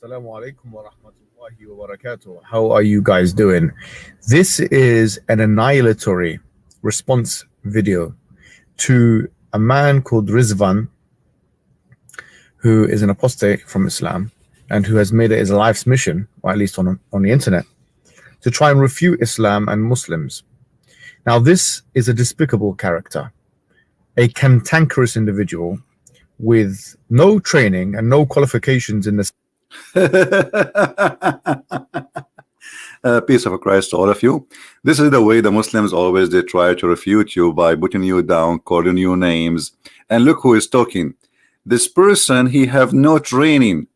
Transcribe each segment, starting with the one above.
Assalamu alaikum wa rahmatullahi wa barakatuh. How are you guys doing? This is an annihilatory response video to a man called Rizzwan, who is an apostate from Islam and who has made it his life's mission, or at least on the internet, to try and refute Islam and Muslims. Now, this is a despicable character, a cantankerous individual with no training and no qualifications in this. Peace of Christ to all of you. This is the way the Muslims always they try to refute you by putting you down, calling you names. And look who is talking. This person, he have no training.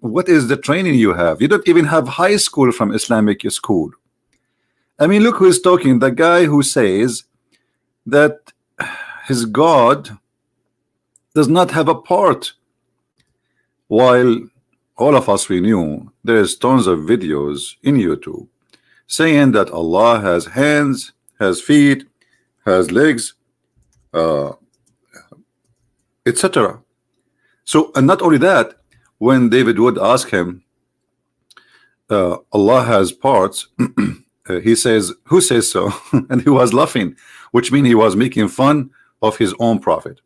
What is the training you have? You don't even have high school from Islamic school. I mean, look who is talking. The guy who says that his God does not have a part, while all of us, we knew there's tons of videos in YouTube saying that Allah has hands, has feet, has legs, etc. So, and not only that, when David would ask him, Allah has parts, he says, who says so? And he was laughing, which means he was making fun of his own prophet.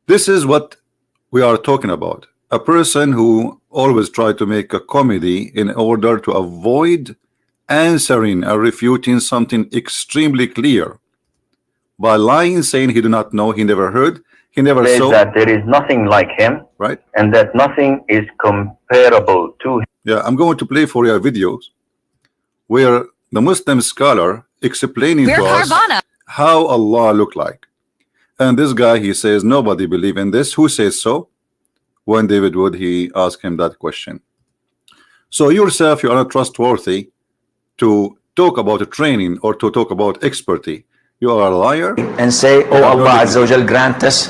This is what we are talking about. A person who always try to make a comedy in order to avoid answering or refuting something extremely clear by lying, saying he do not know, he never heard, he never saw. That there is nothing like him, right? And that nothing is comparable to him. Yeah, I'm going to play for your videos where the Muslim scholar explaining to us how Allah look like. And this guy, he says nobody believe in this. Who says so? When David would, he asked him that question. So yourself, you are not trustworthy to talk about a training or to talk about expertise. You are a liar. And say, oh Allah Azza wa Jal, grant us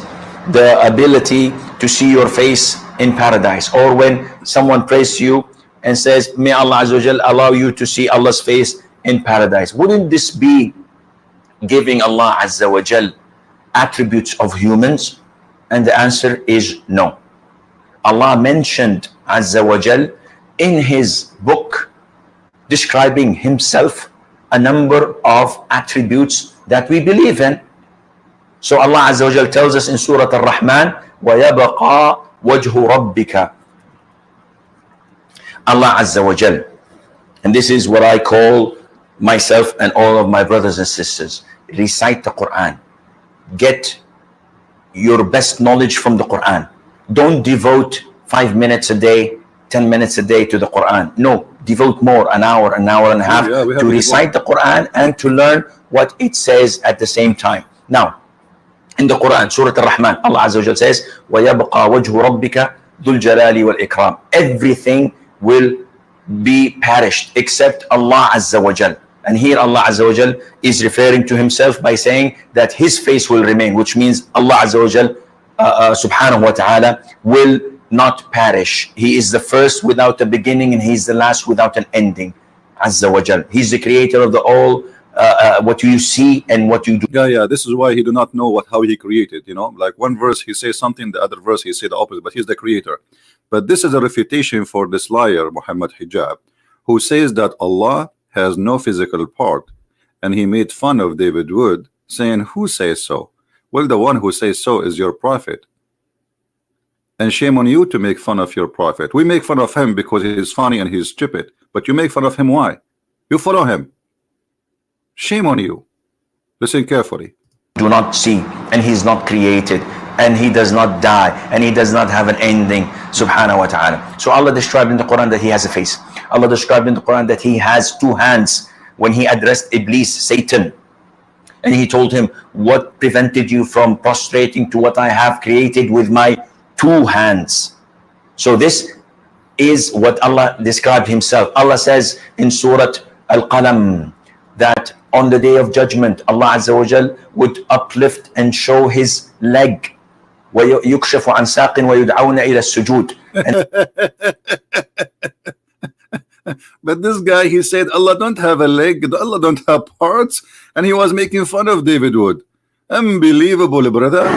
the ability to see your face in paradise. Or when someone prays to you and says, may Allah Azza wa Jal allow you to see Allah's face in paradise. Wouldn't this be giving Allah Azza wa Jal attributes of humans? And the answer is no. Allah mentioned Azza wa Jal in his book describing himself a number of attributes that we believe in. So Allah Azza wa Jal tells us in Surah Ar-Rahman, وَيَبَقَى وَجْهُ رَبِّكَ. Allah Azza wa Jal, and this is what I call myself and all of my brothers and sisters, recite the Quran. Get your best knowledge from the Quran. Don't devote 5 minutes a day, 10 minutes a day to the Quran. No, devote more, an hour and a half to recite the Quran and to learn what it says at the same time. Now, in the Quran, Surah Ar-Rahman, Allah Azza wa Jalla says, وَيَبْقَى وَجْهُ رَبِّكَ ذُو الْجَلَالِ وَالْإِكْرَامِ. Everything will be perished except Allah Azza wa Jalla. And here Allah Azza wa Jal is referring to himself by saying that his face will remain, which means Allah Azza wa Jal subhanahu wa ta'ala will not perish. He is the first without a beginning and he is the last without an ending. Azza wa Jal. He's the creator of the all, what you see and what you do. Yeah, this is why he do not know how he created, you know, like one verse he says something, the other verse he say the opposite, but he's the creator. But this is a refutation for this liar, Muhammad Hijab, who says that Allah has no physical part, and he made fun of David Wood, saying, who says so? Well, the one who says so is your prophet, and shame on you to make fun of your prophet. We make fun of him because he is funny and he's stupid, but you make fun of him. Why? You follow him. Shame on you. Listen carefully. Do not see, and he's not created, and he does not die, and he does not have an ending, subhanahu wa ta'ala. So Allah described in the Quran that he has a face. Allah described in the Quran that he has two hands when he addressed Iblis, Satan, and he told him, what prevented you from prostrating to what I have created with my two hands? So this is what Allah described himself. Allah says in Surah Al-Qalam that on the day of judgment, Allah Azza wa Jal would uplift and show his leg. وَيُكْشَفُ عَنْ سَاقٍ وَيُدْعَوْنَ إِلَى السُّجُودِ. But this guy, he said Allah don't have a leg, Allah don't have parts, and he was making fun of David Wood. Unbelievable, brother.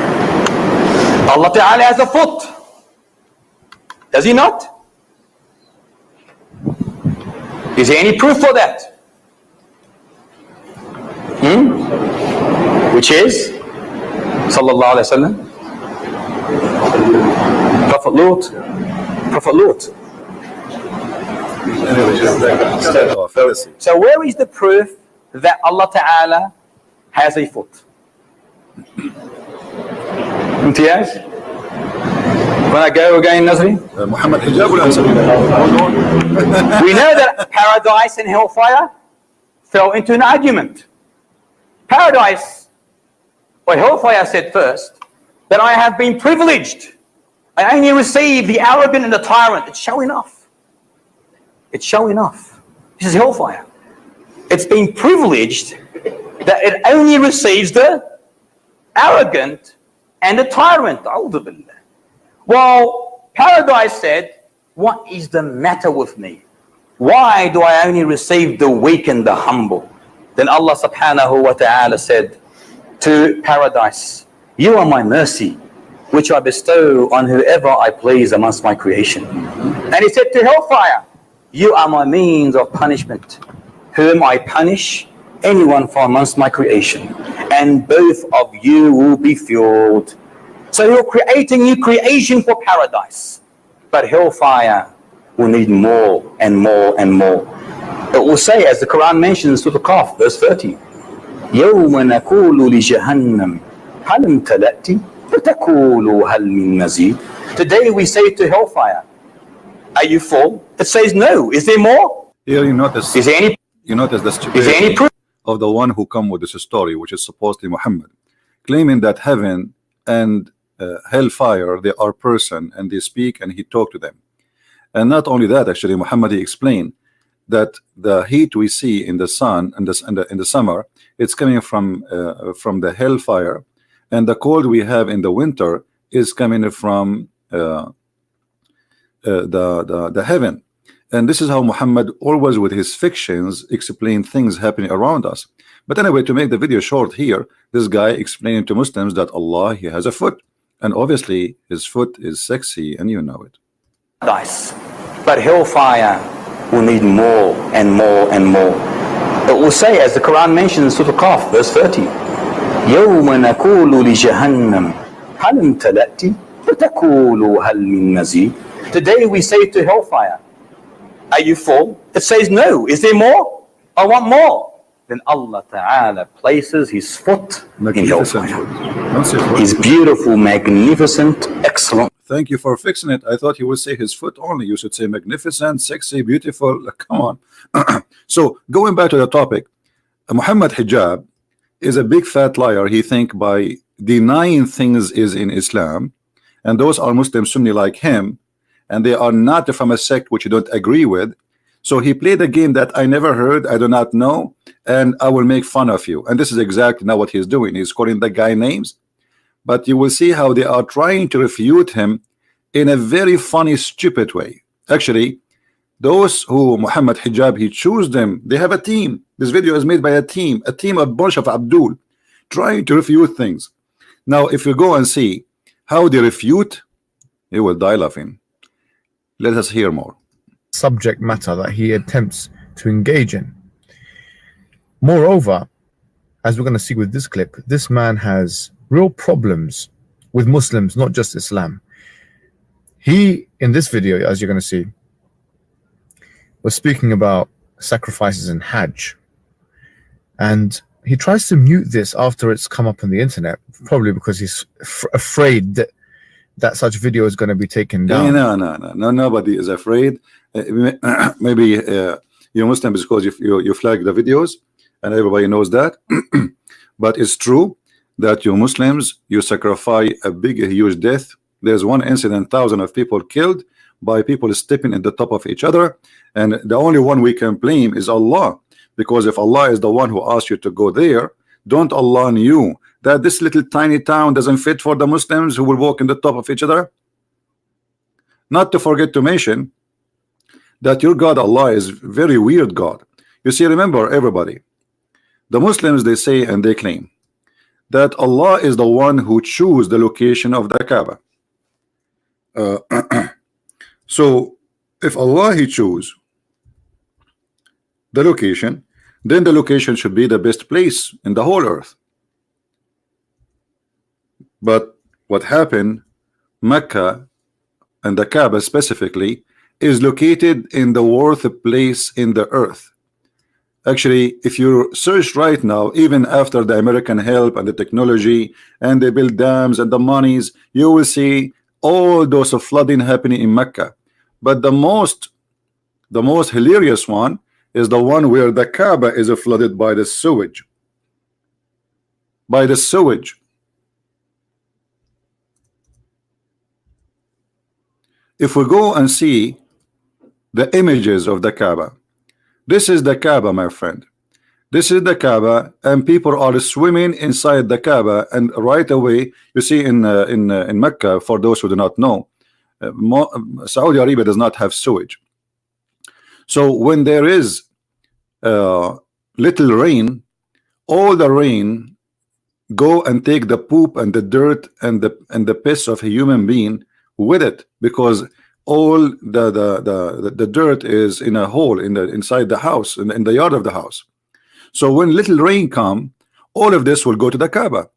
Allah Ta'ala has a foot. Does he not? Is there any proof for that? Which is Sallallahu Alaihi Wasallam, Prophet Lut. So where is the proof that Allah Ta'ala has a foot? Imtiaz? When I go again, Nazri? Muhammad Hijab will answer. We know that paradise and hellfire fell into an argument. Paradise, or hellfire said first, that I have been privileged. I only receive the arrogant and the tyrant. It's showing off. It's showing off. This is hellfire. It's been privileged that it only receives the arrogant and the tyrant. Well, paradise said, what is the matter with me? Why do I only receive the weak and the humble? Then Allah subhanahu wa ta'ala said to paradise, you are my mercy, which I bestow on whoever I please amongst my creation. And he said to hellfire, you are my means of punishment, whom I punish anyone from amongst my creation, and both of you will be fueled. So you're creating new creation for paradise, but hellfire will need more and more and more. It will say, as the Quran mentions, Surah Qaf, verse 30, يَوْمَ نَقُولُ لِجَهَنَّمْ هَلْ امْتَلَأْتِ فَتَقُولُ هَلْ مِن مَزِيدٍ. Today we say to hellfire, are you full? It says no. Is there more? Here you notice. Is there any? You notice the stupidity of the one who come with this story, which is supposedly Muhammad, claiming that heaven and hellfire, they are person and they speak and he talk to them. And not only that, actually, Muhammad, he explained that the heat we see in the sun and in the summer, it's coming from the hellfire, and the cold we have in the winter is coming from the heaven. And this is how Muhammad always with his fictions explain things happening around us. But anyway, to make the video short here, this guy explaining to Muslims that Allah, he has a foot, and obviously his foot is sexy, and you know it. Nice. But hellfire will need more and more and more. It will say, as the Quran mentions, Surah Qaf, verse 30, يَوْمَ نَقُولُ لِجَهَنَّمْ هَلْ امْتَلَأْتِ فَتَقُولُ هَلْ مِن مَزِيدٍ. Today we say to hellfire, are you full? It says no. Is there more? I want more. Then Allah Ta'ala places his foot in hellfire. His beautiful, magnificent, excellent. Thank you for fixing it. I thought you would say his foot only. You should say magnificent, sexy, beautiful. Come on. So going back to the topic, Muhammad Hijab is a big fat liar. He think by denying things is in Islam, and those are Muslim Sunni like him, and they are not from a sect which you don't agree with. So he played a game that I never heard, I do not know, and I will make fun of you. And this is exactly now what he's doing. He's calling the guy names, but you will see how they are trying to refute him in a very funny, stupid way. Actually, those who Muhammad Hijab, he choose them. They have a team. This video is made by a team, a bunch of Abdul, trying to refute things. Now, if you go and see how they refute, you will die laughing. Let us hear more. Subject matter that he attempts to engage in. Moreover, as we're going to see with this clip, this man has real problems with Muslims, not just Islam. He, in this video, as you're going to see, was speaking about sacrifices in Hajj. And he tries to mute this after it's come up on the internet, probably because he's afraid that such video is going to be taken down. No, nobody is afraid. Maybe you're Muslim because you flag the videos and everybody knows that. But it's true that you Muslims, you sacrifice a huge death. There's one incident, thousands of people killed by people stepping in the top of each other, and the only one we can blame is Allah, because if Allah is the one who asked you to go there, don't Allah knew that this little tiny town doesn't fit for the Muslims who will walk in the top of each other? Not to forget to mention that your God Allah is very weird God. You see, remember everybody, the Muslims, they say and they claim that Allah is the one who choose the location of the Kaaba. So if Allah he choose, the location, then the location should be the best place in the whole earth. But what happened, Mecca and the Kaaba specifically is located in the worst place in the earth. Actually, if you search right now, even after the American help and the technology and they build dams and the monies, you will see all those of flooding happening in Mecca. But the most hilarious one is the one where the Kaaba is flooded by the sewage. By the sewage. If we go and see the images of the Kaaba, this is the Kaaba, my friend. This is the Kaaba, and people are swimming inside the Kaaba. And right away, you see in Mecca, for those who do not know, Saudi Arabia does not have sewage. So when there is little rain, all the rain go and take the poop and the dirt and the piss of a human being with it, because all the dirt is in a hole inside the house, in the yard of the house. So when little rain come, all of this will go to the Kaaba.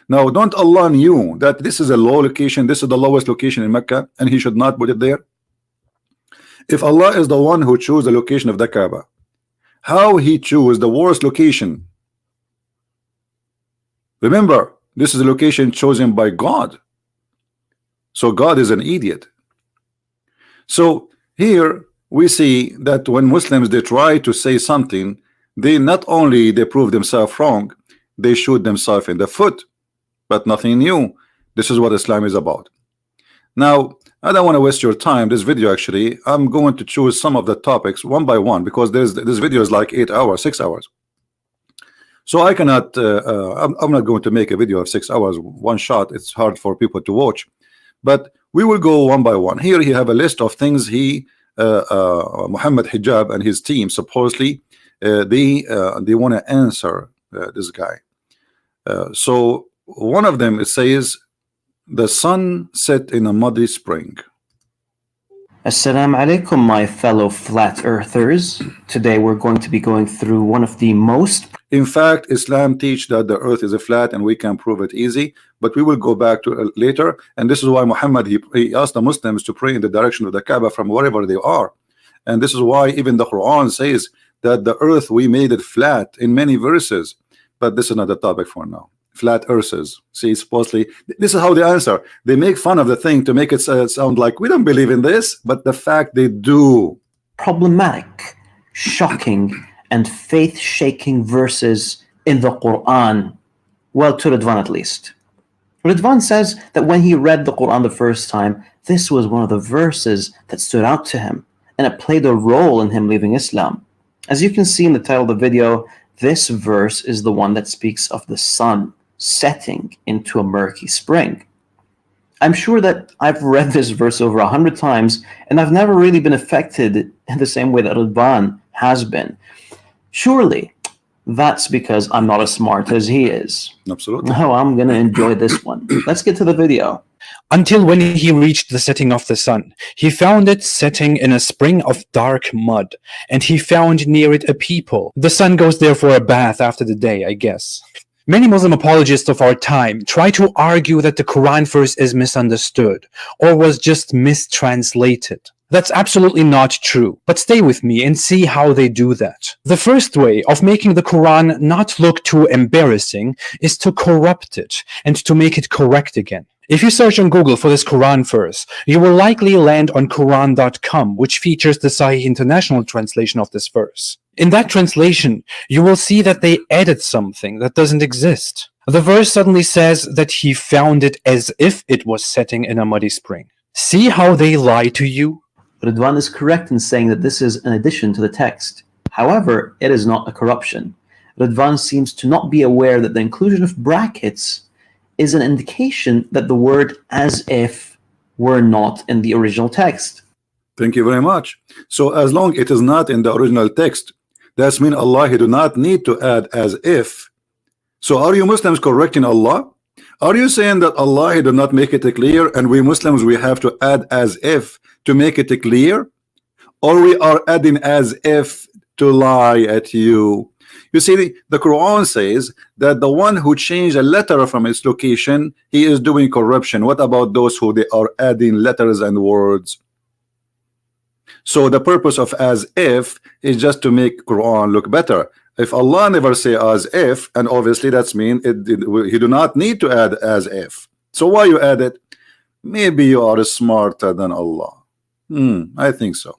Now, don't Allah knew that this is a low location, this is the lowest location in Mecca, and He should not put it there? If Allah is the one who chose the location of the Kaaba, how He chose the worst location? Remember, this is a location chosen by God. So God is an idiot. So here we see that when Muslims, they try to say something, they not only they prove themselves wrong, they shoot themselves in the foot. But nothing new. This is what Islam is about. Now, I don't want to waste your time. This video, actually, I'm going to choose some of the topics one by one, because this video is like 8 hours, 6 hours. So I cannot, I'm not going to make a video of 6 hours one shot. It's hard for people to watch. But we will go one by one. Here he have a list of things Muhammad Hijab and his team supposedly they want to answer this guy. So one of them, it says the sun set in a muddy spring. Assalamu alaikum, my fellow flat earthers. Today we're going to be going through one of the most... In fact, Islam teach that the earth is a flat and we can prove it easy, but we will go back to it later. And this is why Muhammad, he asked the Muslims to pray in the direction of the Kaaba from wherever they are. And this is why even the Quran says that the earth, we made it flat in many verses. But this is not the topic for now. Flat earthers. See, supposedly, this is how they answer. They make fun of the thing to make it sound like we don't believe in this, but the fact they do. Problematic, shocking, and faith-shaking verses in the Quran. Well, to Rizzwan at least. Rizzwan says that when he read the Quran the first time, this was one of the verses that stood out to him, and it played a role in him leaving Islam. As you can see in the title of the video, this verse is the one that speaks of the sun setting into a murky spring. I'm sure that I've read this verse over 100 times, and I've never really been affected in the same way that Rizzwan has been. Surely, that's because I'm not as smart as he is. Absolutely. Oh, I'm going to enjoy this one. Let's get to the video. Until when he reached the setting of the sun, he found it setting in a spring of dark mud, and he found near it a people. The sun goes there for a bath after the day, I guess. Many Muslim apologists of our time try to argue that the Quran verse is misunderstood or was just mistranslated. That's absolutely not true, but stay with me and see how they do that. The first way of making the Quran not look too embarrassing is to corrupt it and to make it correct again. If you search on Google for this Quran verse, you will likely land on Quran.com, which features the Sahih International translation of this verse. In that translation, you will see that they added something that doesn't exist. The verse suddenly says that he found it as if it was setting in a muddy spring. See how they lie to you? Rizzwan is correct in saying that this is an addition to the text. However, it is not a corruption. Rizzwan seems to not be aware that the inclusion of brackets is an indication that the word as if were not in the original text. Thank you very much. So as long it is not in the original text, that means Allah, He do not need to add as if. So are you Muslims correcting Allah? Are you saying that Allah, He do not make it clear, and we Muslims, we have to add as if to make it clear? Or we are adding as if to lie at you. You see, the Quran says that the one who changed a letter from its location, he is doing corruption. What about those who they are adding letters and words? So the purpose of as if is just to make Quran look better. If Allah never say as if, and obviously that's mean he do not need to add as if. So why you add it? Maybe you are smarter than Allah. I think so.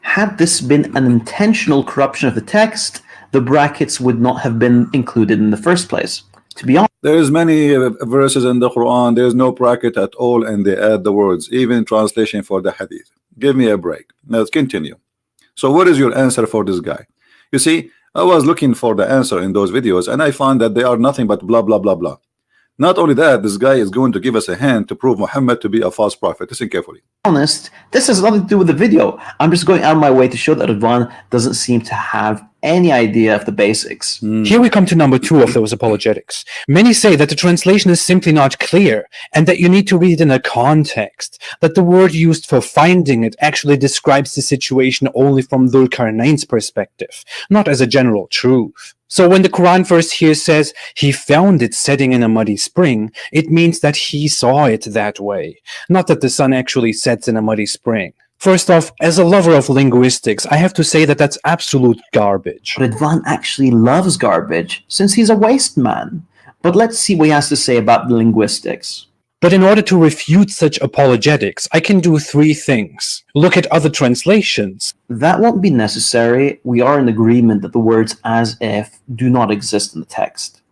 Had this been an intentional corruption of the text, the brackets would not have been included in the first place. To be honest, There is many verses in the Quran, there is no bracket at all, and they add the words, even translation for the hadith. Give me a break. Let's continue. So what is your answer for this guy? You see, I was looking for the answer in those videos, and I found that they are nothing but blah blah blah blah. Not only that, this guy is going to give us a hand to prove Muhammad to be a false prophet. Listen carefully. this has nothing to do with the video. I'm just going out of my way to show that Rizzwan doesn't seem to have any idea of the basics. Here we come to number 2 of those apologetics. Many say that the translation is simply not clear and that you need to read it in a context, that the word used for finding it actually describes the situation only from Dhul Qarnayn's perspective, not as a general truth. So when the Quran verse here says he found it setting in a muddy spring, it means that he saw it that way, not that the sun actually sets in a muddy spring. First off, as a lover of linguistics, I have to say that that's absolute garbage. Rizzwan actually loves garbage since he's a waste man. But let's see what he has to say about the linguistics. But in order to refute such apologetics, I can do 3 things. Look at other translations. That won't be necessary. We are in agreement that the words as if do not exist in the text.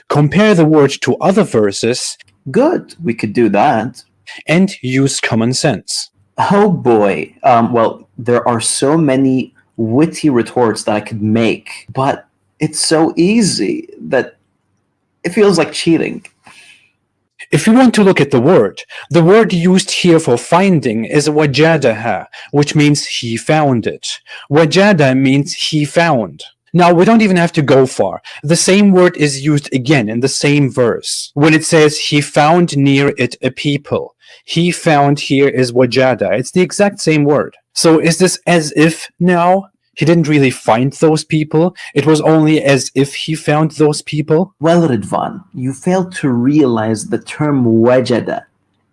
Compare the word to other verses. Good, we could do that. And use common sense. Oh boy. Well, there are so many witty retorts that I could make, but it's so easy that it feels like cheating. If you want to look at the word used here for finding is wajadaha, which means he found it. Wajada means he found. Now, we don't even have to go far. The same word is used again in the same verse. When it says he found near it a people, he found here is wajada. It's the exact same word. So is this as if now? He didn't really find those people. It was only as if he found those people. Well, Rizzwan, you failed to realize the term wajada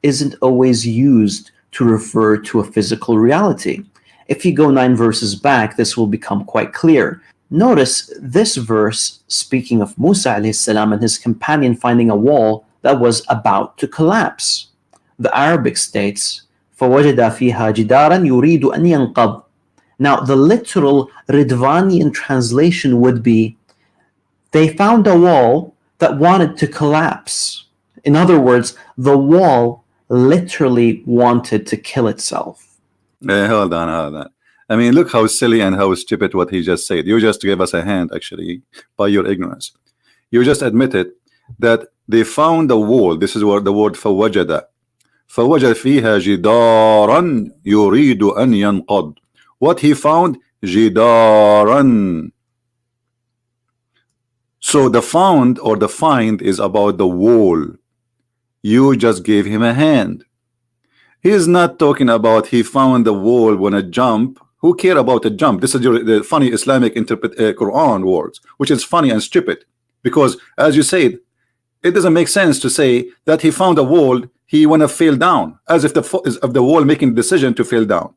isn't always used to refer to a physical reality. If you go 9 verses back, this will become quite clear. Notice this verse speaking of Musa alayhi salam and his companion finding a wall that was about to collapse. The Arabic states, فَوَجَدَ فِيهَا جِدَارًا يُرِيدُ أَنْ يَنْقَضْ. Now, the literal Riddvanian translation would be, they found a wall that wanted to collapse. In other words, the wall literally wanted to kill itself. Hold on. I mean, look how silly and how stupid what he just said. You just gave us a hand, actually, by your ignorance. You just admitted that they found a wall. This is what the word فَوَجَدَ. فَوَجَدَ فِيهَا جِدَارًا يُرِيدُ أَنْ يَنْقَضْ. What he found, jidaran. So the found or the find is about the wall. You just gave him a hand. He is not talking about he found the wall when a jump. Who care about a jump? This is the funny Islamic Quran words, which is funny and stupid. Because as you said, it doesn't make sense to say that he found a wall, he wanna fall down, as if the wall making the decision to fall down.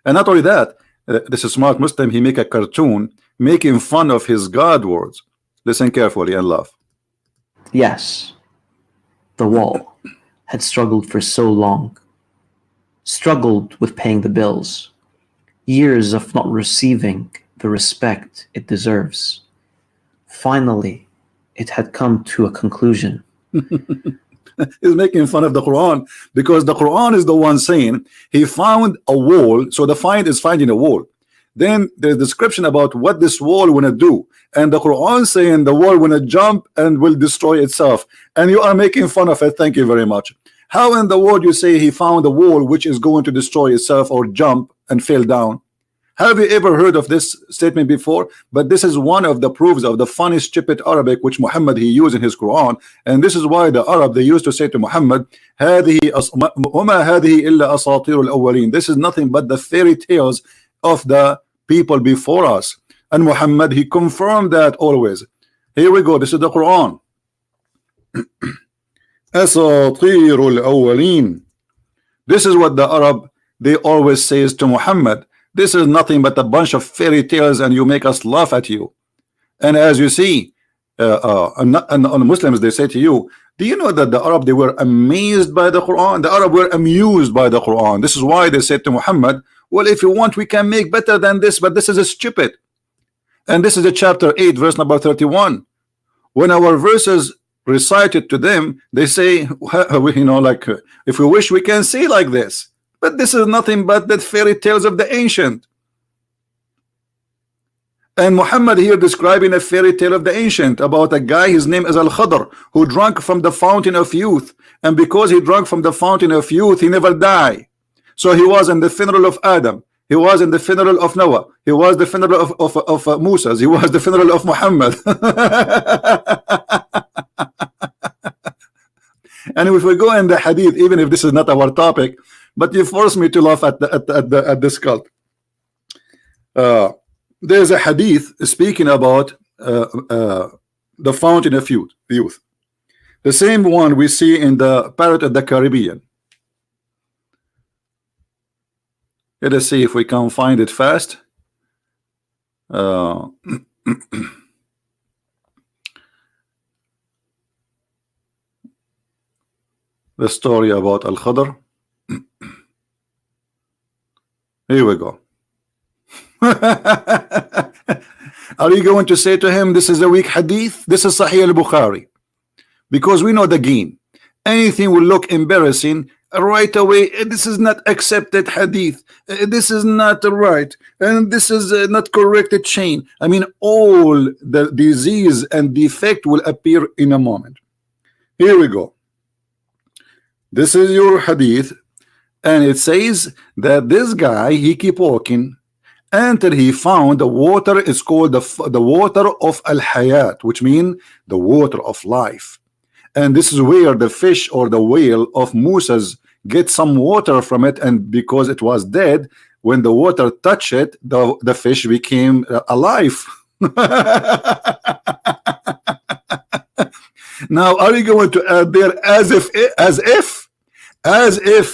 And not only that, this is smart Muslim, he make a cartoon making fun of his God words. Listen carefully and laugh. Yes, the wall had struggled for so long, struggled with paying the bills, years of not receiving the respect it deserves. Finally, it had come to a conclusion. He's making fun of the Quran because the Quran is the one saying he found a wall. So the find is finding a wall. Then there's description about what this wall wanna do, and the Quran saying the wall wanna jump and will destroy itself, and you are making fun of it. Thank you very much. How in the world you say he found a wall which is going to destroy itself or jump and fall down? Have you ever heard of this statement before? But this is one of the proofs of the funny stupid Arabic which Muhammad he used in his Quran, and this is why the Arab they used to say to Muhammad, هذه وما هذه إلا أساطير الأولين. This is nothing but the fairy tales of the people before us, and Muhammad, he confirmed that always. Here we go. This is the Quran. Asatirul awwalin. This is what the Arab, they always says to Muhammad. This is nothing but a bunch of fairy tales, and you make us laugh at you. And as you see, and Muslims, they say to you, do you know that the Arab, they were amazed by the Quran? The Arab were amused by the Quran. This is why they said to Muhammad, well, if you want, we can make better than this, but this is a stupid. And this is a chapter 8, verse number 31. When our verses recited to them, they say, you know, like, if we wish, we can see like this. But this is nothing but the fairy tales of the ancient. And Muhammad here describing a fairy tale of the ancient about a guy, his name is Al-Khadr, who drank from the fountain of youth. And because he drank from the fountain of youth, he never died. So he was in the funeral of Adam. He was in the funeral of Noah. He was the funeral of Musa. He was the funeral of Muhammad. And if we go in the hadith, even if this is not our topic, but you force me to laugh at this cult. There's a hadith speaking about the fountain of youth. The same one we see in the Parrot of the Caribbean. Let us see if we can find it fast. The story about Al-Khadr. Here we go. Are you going to say to him, this is a weak hadith? This is Sahih al-Bukhari. Because we know the game. Anything will look embarrassing right away. This is not accepted hadith. This is not right. And this is not corrected chain. I mean, all the disease and defect will appear in a moment. Here we go. This is your hadith. And it says that this guy, he keep walking until he found the water. Is called the water of al-hayat, which means the water of life. And this is where the fish or the whale of Musa's get some water from it, and because it was dead, when the water touched it, the fish became alive. Now, are you going to add there as if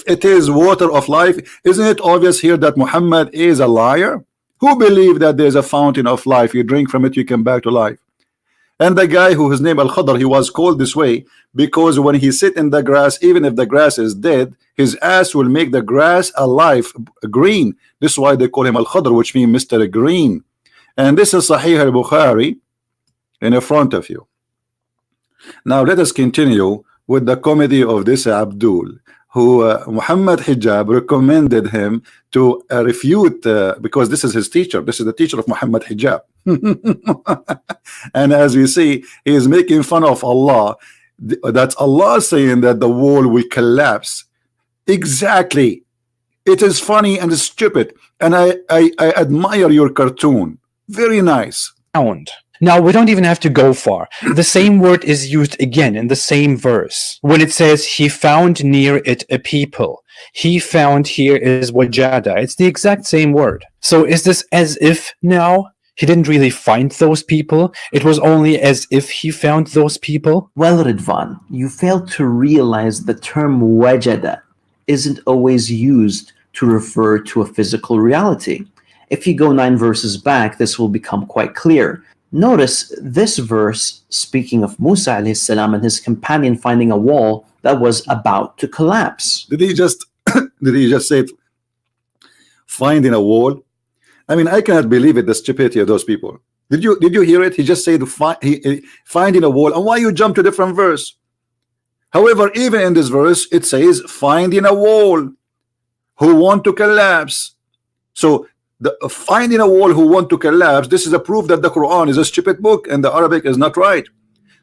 it is water of life? Isn't it obvious here that Muhammad is a liar? Who believe that there's a fountain of life, you drink from it, you come back to life? And the guy who his name Al-Khadr, he was called this way because when he sit in the grass, even if the grass is dead, his ass will make the grass alive, green. This is why they call him Al-Khadr, which means Mr. Green. And this is Sahih al-Bukhari in front of you. Now let us continue with the comedy of this Abdul, who Muhammad Hijab recommended him to refute, because this is his teacher. This is the teacher of Muhammad Hijab. And as we see, he is making fun of Allah. That's Allah saying that the wall will collapse. Exactly. It is funny and stupid. And I admire your cartoon. Very nice. Now, we don't even have to go far. The same word is used again in the same verse. When it says, he found near it a people. He found here is wajada. It's the exact same word. So is this as if now he didn't really find those people? It was only as if he found those people? Well, Rizzwan, you fail to realize the term wajada isn't always used to refer to a physical reality. If you go 9 verses back, this will become quite clear. Notice this verse speaking of Musa alayhi salam and his companion finding a wall that was about to collapse. Did he just say finding a wall? I mean, I cannot believe it, the stupidity of those people. Did you hear it? He just said finding a wall. And why you jump to different verse? However, even in this verse, it says finding a wall who want to collapse. So the finding a wall who want to collapse, this is a proof that the Quran is a stupid book and the Arabic is not right.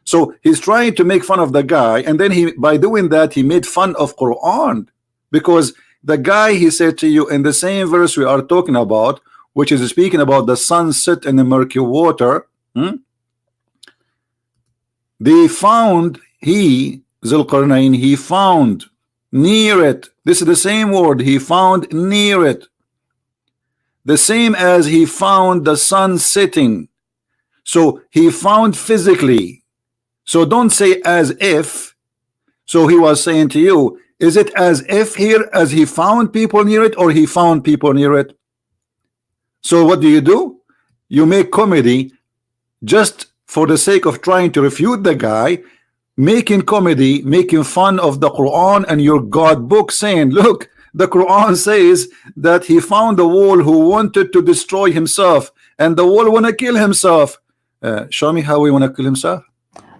So he's trying to make fun of the guy, and then by doing that, he made fun of Quran, because the guy, he said to you in the same verse we are talking about, which is speaking about the sunset in the murky water, they found, Zulqarnain, he found near it. This is the same word, he found near it. the same as he found the sun setting. So he found physically. So don't say as if. So he was saying to you, is it as if here as he found people near it, or he found people near it? So what do? You make comedy just for the sake of trying to refute the guy, making comedy, making fun of the Quran and your God book, saying, look, the Quran says that he found the wall who wanted to destroy himself, and the wall want to kill himself. Show me how he want to kill himself.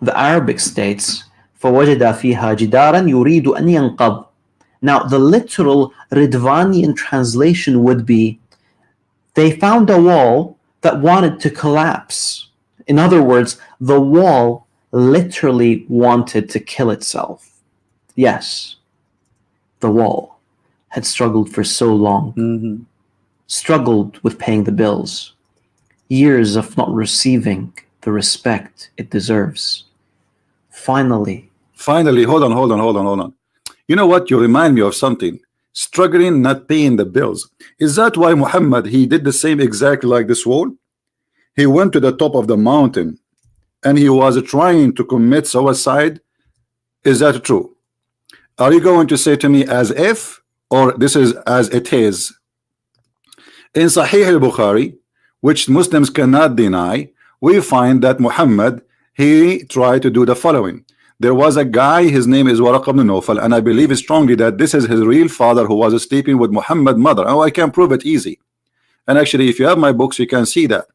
The Arabic states, فَوَجَدَ فِيهَا جِدَارًا يُرِيدُ أَنْ يَنْقَضْ. Now, the literal Riddvanian translation would be, they found a wall that wanted to collapse. In other words, the wall literally wanted to kill itself. Yes, the wall had struggled for so long, struggled with paying the bills, years of not receiving the respect it deserves. Finally, hold on. You know what? You remind me of something. Struggling, not paying the bills. Is that why Muhammad, he did the same exactly like this wall? He went to the top of the mountain and he was trying to commit suicide. Is that true? Are you going to say to me as if, or this is as it is? In Sahih al-Bukhari, which Muslims cannot deny, we find that Muhammad, he tried to do the following. There was a guy, his name is Waraq ibn Nawfal, and I believe strongly that this is his real father who was sleeping with Muhammad's mother. Oh, I can prove it easy. And actually, if you have my books, you can see that.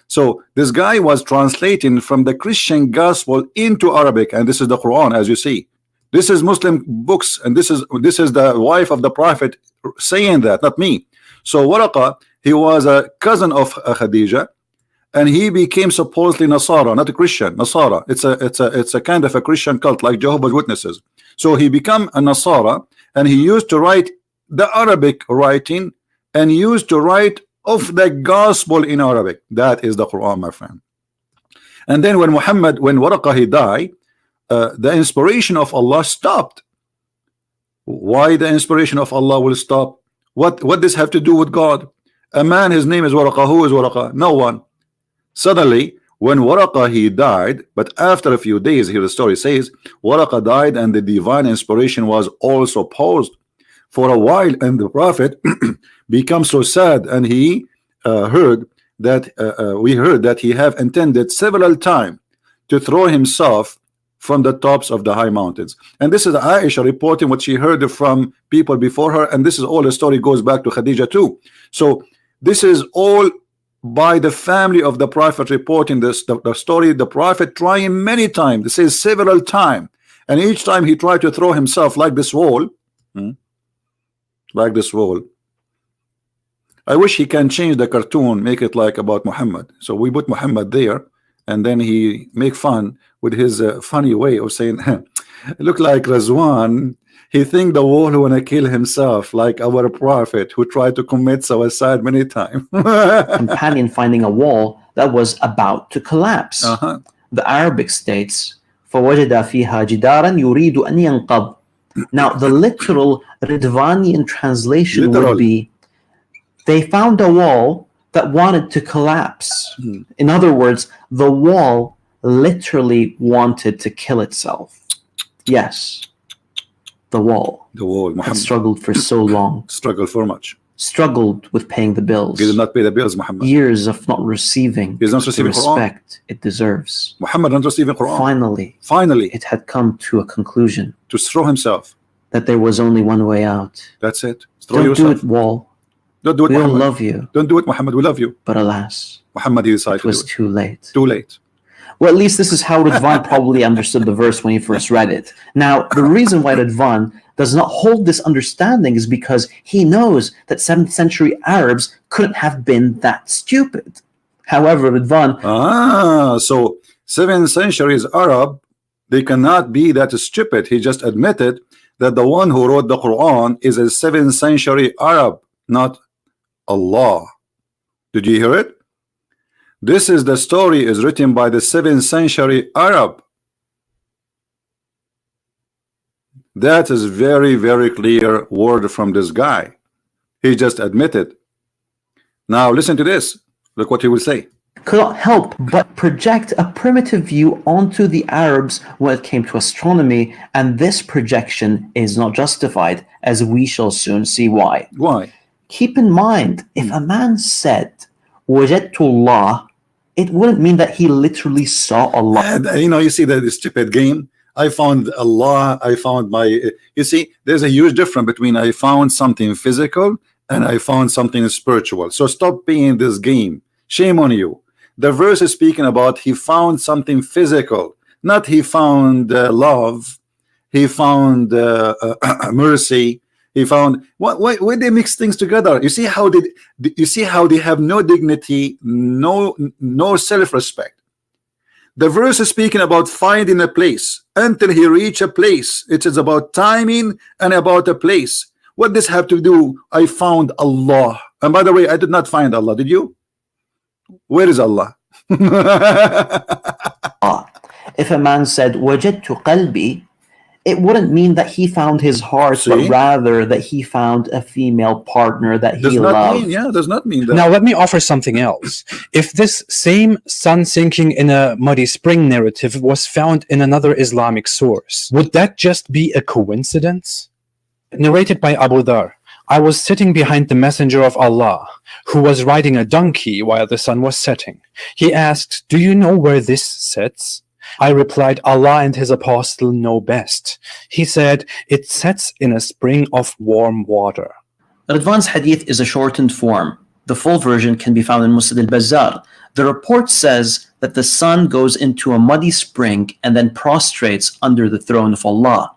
So this guy was translating from the Christian gospel into Arabic, and this is the Quran, as you see. This is Muslim books, and this is the wife of the Prophet saying that, not me. So Waraqa, he was a cousin of Khadija, and he became supposedly Nasara, not a Christian. Nasara. It's a kind of a Christian cult like Jehovah's Witnesses. So he became a Nasara, and he used to write the Arabic writing, and used to write of the gospel in Arabic. That is the Quran, my friend. And then when Waraqa he died, the inspiration of Allah stopped. Why the inspiration of Allah will stop? What this have to do with God? A man, his name is Waraqa. Who is Waraqa? No one. Suddenly, when Waraqa he died, but after a few days, here the story says, Waraqa died and the divine inspiration was also paused for a while, and the Prophet became so sad, and he heard that he have intended several times to throw himself from the tops of the high mountains. And this is Aisha reporting what she heard from people before her, and this is all the story goes back to Khadija too. So this is all by the family of the Prophet reporting this, the story. The Prophet trying many times, this says several times, and each time he tried to throw himself like this wall, like this wall. I wish he can change the cartoon, make it like about Muhammad. So we put Muhammad there, and then he make fun with his funny way of saying, look like Rizzwan. He think the wall wanna kill himself like our Prophet who tried to commit suicide many times. companion finding a wall that was about to collapse. The Arabic states, فَوَجَدَ فِيهَا جِدَارًا يُرِيدُ أَنْ يَنْقَضْ. Now the literal Riddvanian translation would be, they found a wall that wanted to collapse. In other words, the wall literally wanted to kill itself. Yes, the wall had struggled for so long, struggled for much, struggled with paying the bills. He did not pay the bills, Muhammad. Years of not receiving the respect it deserves. Muhammad not receiving Quran. Finally, it had come to a conclusion. To throw himself. That there was only one way out. That's it. Don't do it, wall. Don't do it, we Muhammad. all love you. Don't do it, Muhammad. We love you. But alas, Muhammad, he decided it was too late. Too late. Well, at least this is how Rizzwan probably understood the verse when he first read it. Now, the reason why Rizzwan does not hold this understanding is because he knows that 7th century Arabs couldn't have been that stupid. However, Rizzwan... so 7th centuries Arab, they cannot be that stupid. He just admitted that the one who wrote the Quran is a 7th century Arab, not Allah. Did you hear it? This is the story is written by the 7th century Arab. That is very, very clear word from this guy. He just admitted. Now listen to this. Look what he will say. Could not help but project a primitive view onto the Arabs when it came to astronomy, and this projection is not justified, as we shall soon see why. Why? Keep in mind, if a man said, وَجَدْتُ اللَّهِ, it wouldn't mean that he literally saw Allah. And, you know, you see that stupid game. I found Allah. I found my. You see, there's a huge difference between I found something physical and I found something spiritual. So stop playing this game. Shame on you. The verse is speaking about he found something physical, not he found love. He found mercy. He found why they mix things together. You see how they have no dignity, no self-respect. The verse is speaking about finding a place until he reach a place. It is about timing and about a place. What does have to do? I found Allah. And by the way, I did not find Allah. Did you? Where is Allah? If a man said وَجَدْتُ قَلْبِي, it wouldn't mean that he found his heart, but rather that he found a female partner that he loved. Does not mean that. Now let me offer something else. If this same sun sinking in a muddy spring narrative was found in another Islamic source, would that just be a coincidence? Narrated by Abu Dhar, I was sitting behind the Messenger of Allah, who was riding a donkey while the sun was setting. He asked, "Do you know where this sets?" I replied, "Allah and His Apostle know best." He said, "It sets in a spring of warm water." Rizzwan's hadith is a shortened form. The full version can be found in Musnad al-Bazzar. The report says that the sun goes into a muddy spring and then prostrates under the throne of Allah.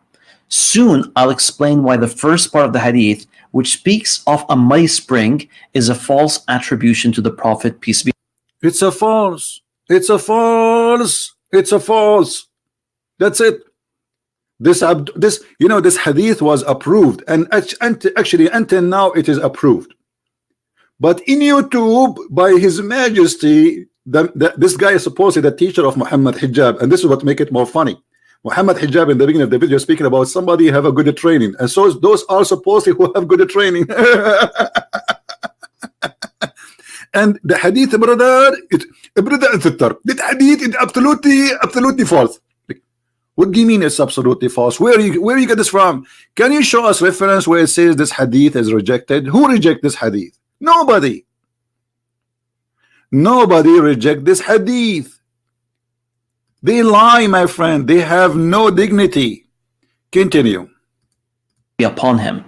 Soon I'll explain why the first part of the hadith, which speaks of a muddy spring, is a false attribution to the Prophet, peace be. It's a false. It's a false. It's a false. That's it. This hadith was approved, and actually until now it is approved. But in YouTube, by His Majesty, this guy is supposedly the teacher of Muhammad Hijab, and this is what makes it more funny. Muhammad Hijab in the beginning of the video speaking about somebody have a good training, and so those are supposedly who have good training. And the hadith, brother, that hadith is absolutely false. What do you mean it's absolutely false? Where you get this from? Can you show us reference where it says this hadith is rejected? Who reject this hadith? Nobody. Nobody reject this hadith. They lie, my friend. They have no dignity. Continue. Upon him.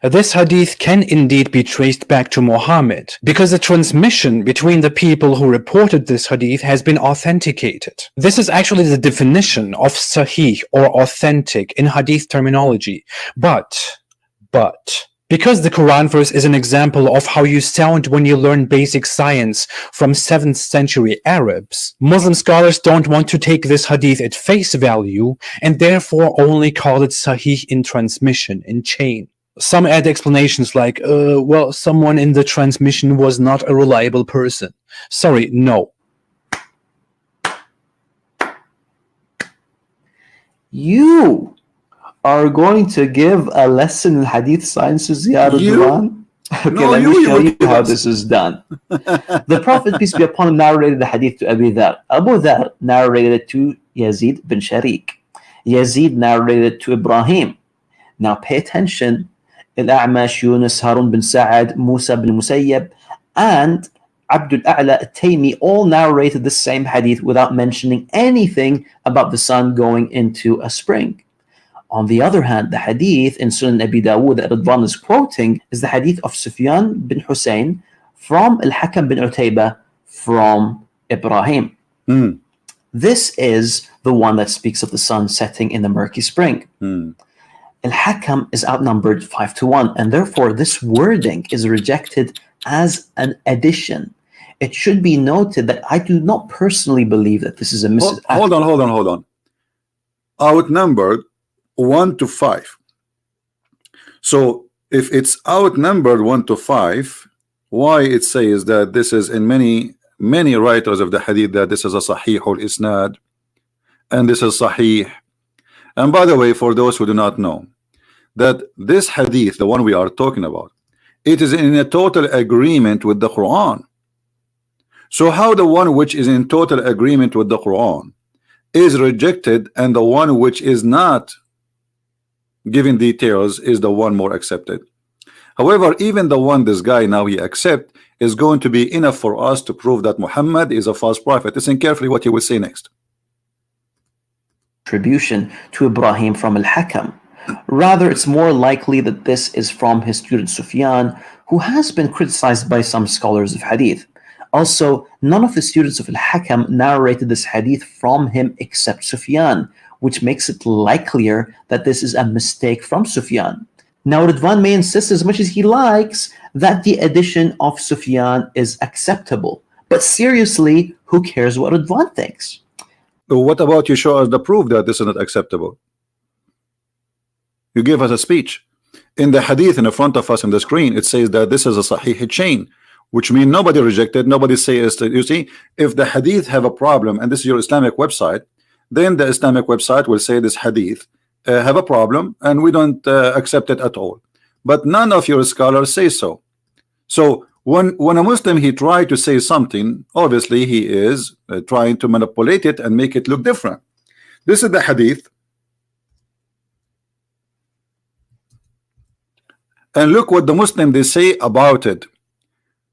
This hadith can indeed be traced back to Muhammad, because the transmission between the people who reported this hadith has been authenticated. This is actually the definition of sahih or authentic in hadith terminology. But, because the Quran verse is an example of how you sound when you learn basic science from 7th century Arabs, Muslim scholars don't want to take this hadith at face value and therefore only call it sahih in transmission, in chain. Some add explanations like, well, someone in the transmission was not a reliable person. Sorry, no. You are going to give a lesson in hadith sciences, Ya Rizzwan? Okay, No, let me show you give how us. this is done. The Prophet, peace be upon him, narrated the hadith to Abu Dhar. Abu Dhar narrated it to Yazid bin Sharik. Yazid narrated it to Ibrahim. Now pay attention. Al-A'mash, Yunus, Harun bin Sa'ad, Musa bin Musayyab, and Abdul A'la al-Taymi all narrated the same hadith without mentioning anything about the sun going into a spring. On the other hand, the hadith in Sunan Abi Dawud that Rizzwan is quoting is the hadith of Sufyan bin Hussein from Al-Hakam bin Utaybah from Ibrahim. This is the one that speaks of the sun setting in the murky spring. Al-Hakam is outnumbered 5-1, and therefore this wording is rejected as an addition. It should be noted that I do not personally believe that this is a Hold on. Outnumbered 1-5. So if it's outnumbered 1-5, why it says that this is in many writers of the hadith that this is a sahih al-isnad and this is sahih. And by the way, for those who do not know, that this hadith, the one we are talking about, it is in a total agreement with the Quran. So how the one which is in total agreement with the Quran is rejected, and the one which is not giving details is the one more accepted? However, even the one this guy now he accept is going to be enough for us to prove that Muhammad is a false prophet. Listen carefully what he will say next. Attribution to Ibrahim from Al-Hakam. Rather, it's more likely that this is from his student Sufyan, who has been criticized by some scholars of hadith. Also, none of the students of Al-Hakam narrated this hadith from him except Sufyan, which makes it likelier that this is a mistake from Sufyan. Now, Rizzwan may insist as much as he likes that the addition of Sufyan is acceptable. But seriously, who cares what Rizzwan thinks? What about you show us the proof that this is not acceptable? You gave us a speech. In the hadith in the front of us on the screen, it says that this is a sahih chain, which means nobody rejected, nobody says. You see, if the hadith have a problem, and this is your Islamic website, then the Islamic website will say this hadith have a problem, and we don't accept it at all. But none of your scholars say so. So when a Muslim he try to say something, obviously he is trying to manipulate it and make it look different. This is the hadith, and look what the Muslim they say about it.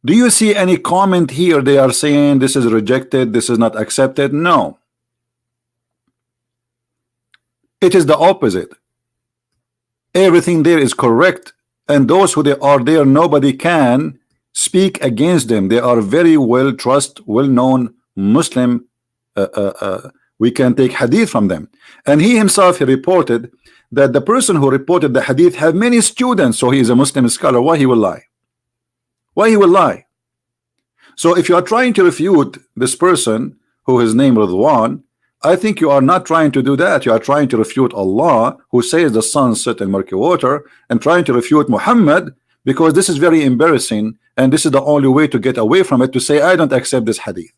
Do you see any comment here? They are saying this is rejected, this is not accepted. No, it is the opposite. Everything there is correct, and those who they are there, nobody can speak against them. They are very well trusted, well-known Muslim. We can take hadith from them. And he himself he reported that the person who reported the hadith have many students, so he is a Muslim scholar. Why he will lie? Why he will lie? So if you are trying to refute this person who is named Rizzwan, I think you are not trying to do that. You are trying to refute Allah, who says the sun set in murky water, and trying to refute Muhammad, because this is very embarrassing, and this is the only way to get away from it, to say I don't accept this hadith.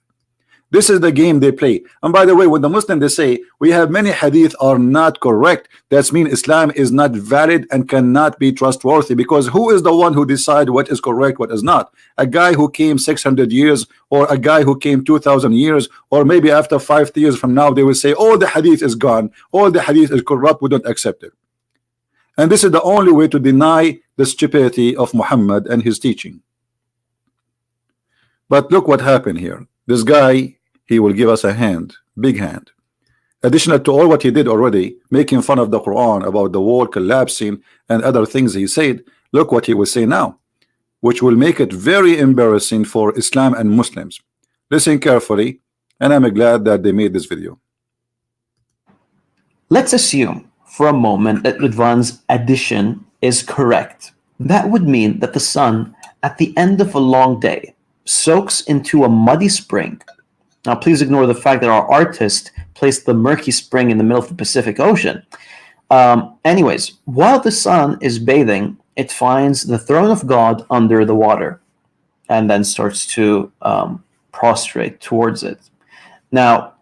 This is the game they play. And by the way, when the Muslim they say we have many hadith are not correct, that means Islam is not valid and cannot be trustworthy, because who is the one who decide what is correct, what is not? A guy who came 600 years, or a guy who came 2,000 years, or maybe after 5 years from now they will say all the hadith is gone, all the hadith is corrupt, we don't accept it. And this is the only way to deny the stupidity of Muhammad and his teaching. But look what happened here. This guy, he will give us a hand, big hand. Additional to all what he did already, making fun of the Quran about the wall collapsing and other things he said, look what he will say now, which will make it very embarrassing for Islam and Muslims. Listen carefully, and I'm glad that they made this video. Let's assume for a moment that Rizzwan's addition is correct. That would mean that the sun, at the end of a long day, soaks into a muddy spring. Now, please ignore the fact that our artist placed the murky spring in the middle of the Pacific Ocean. Anyways, while the sun is bathing, it finds the throne of God under the water and then starts to prostrate towards it. Now,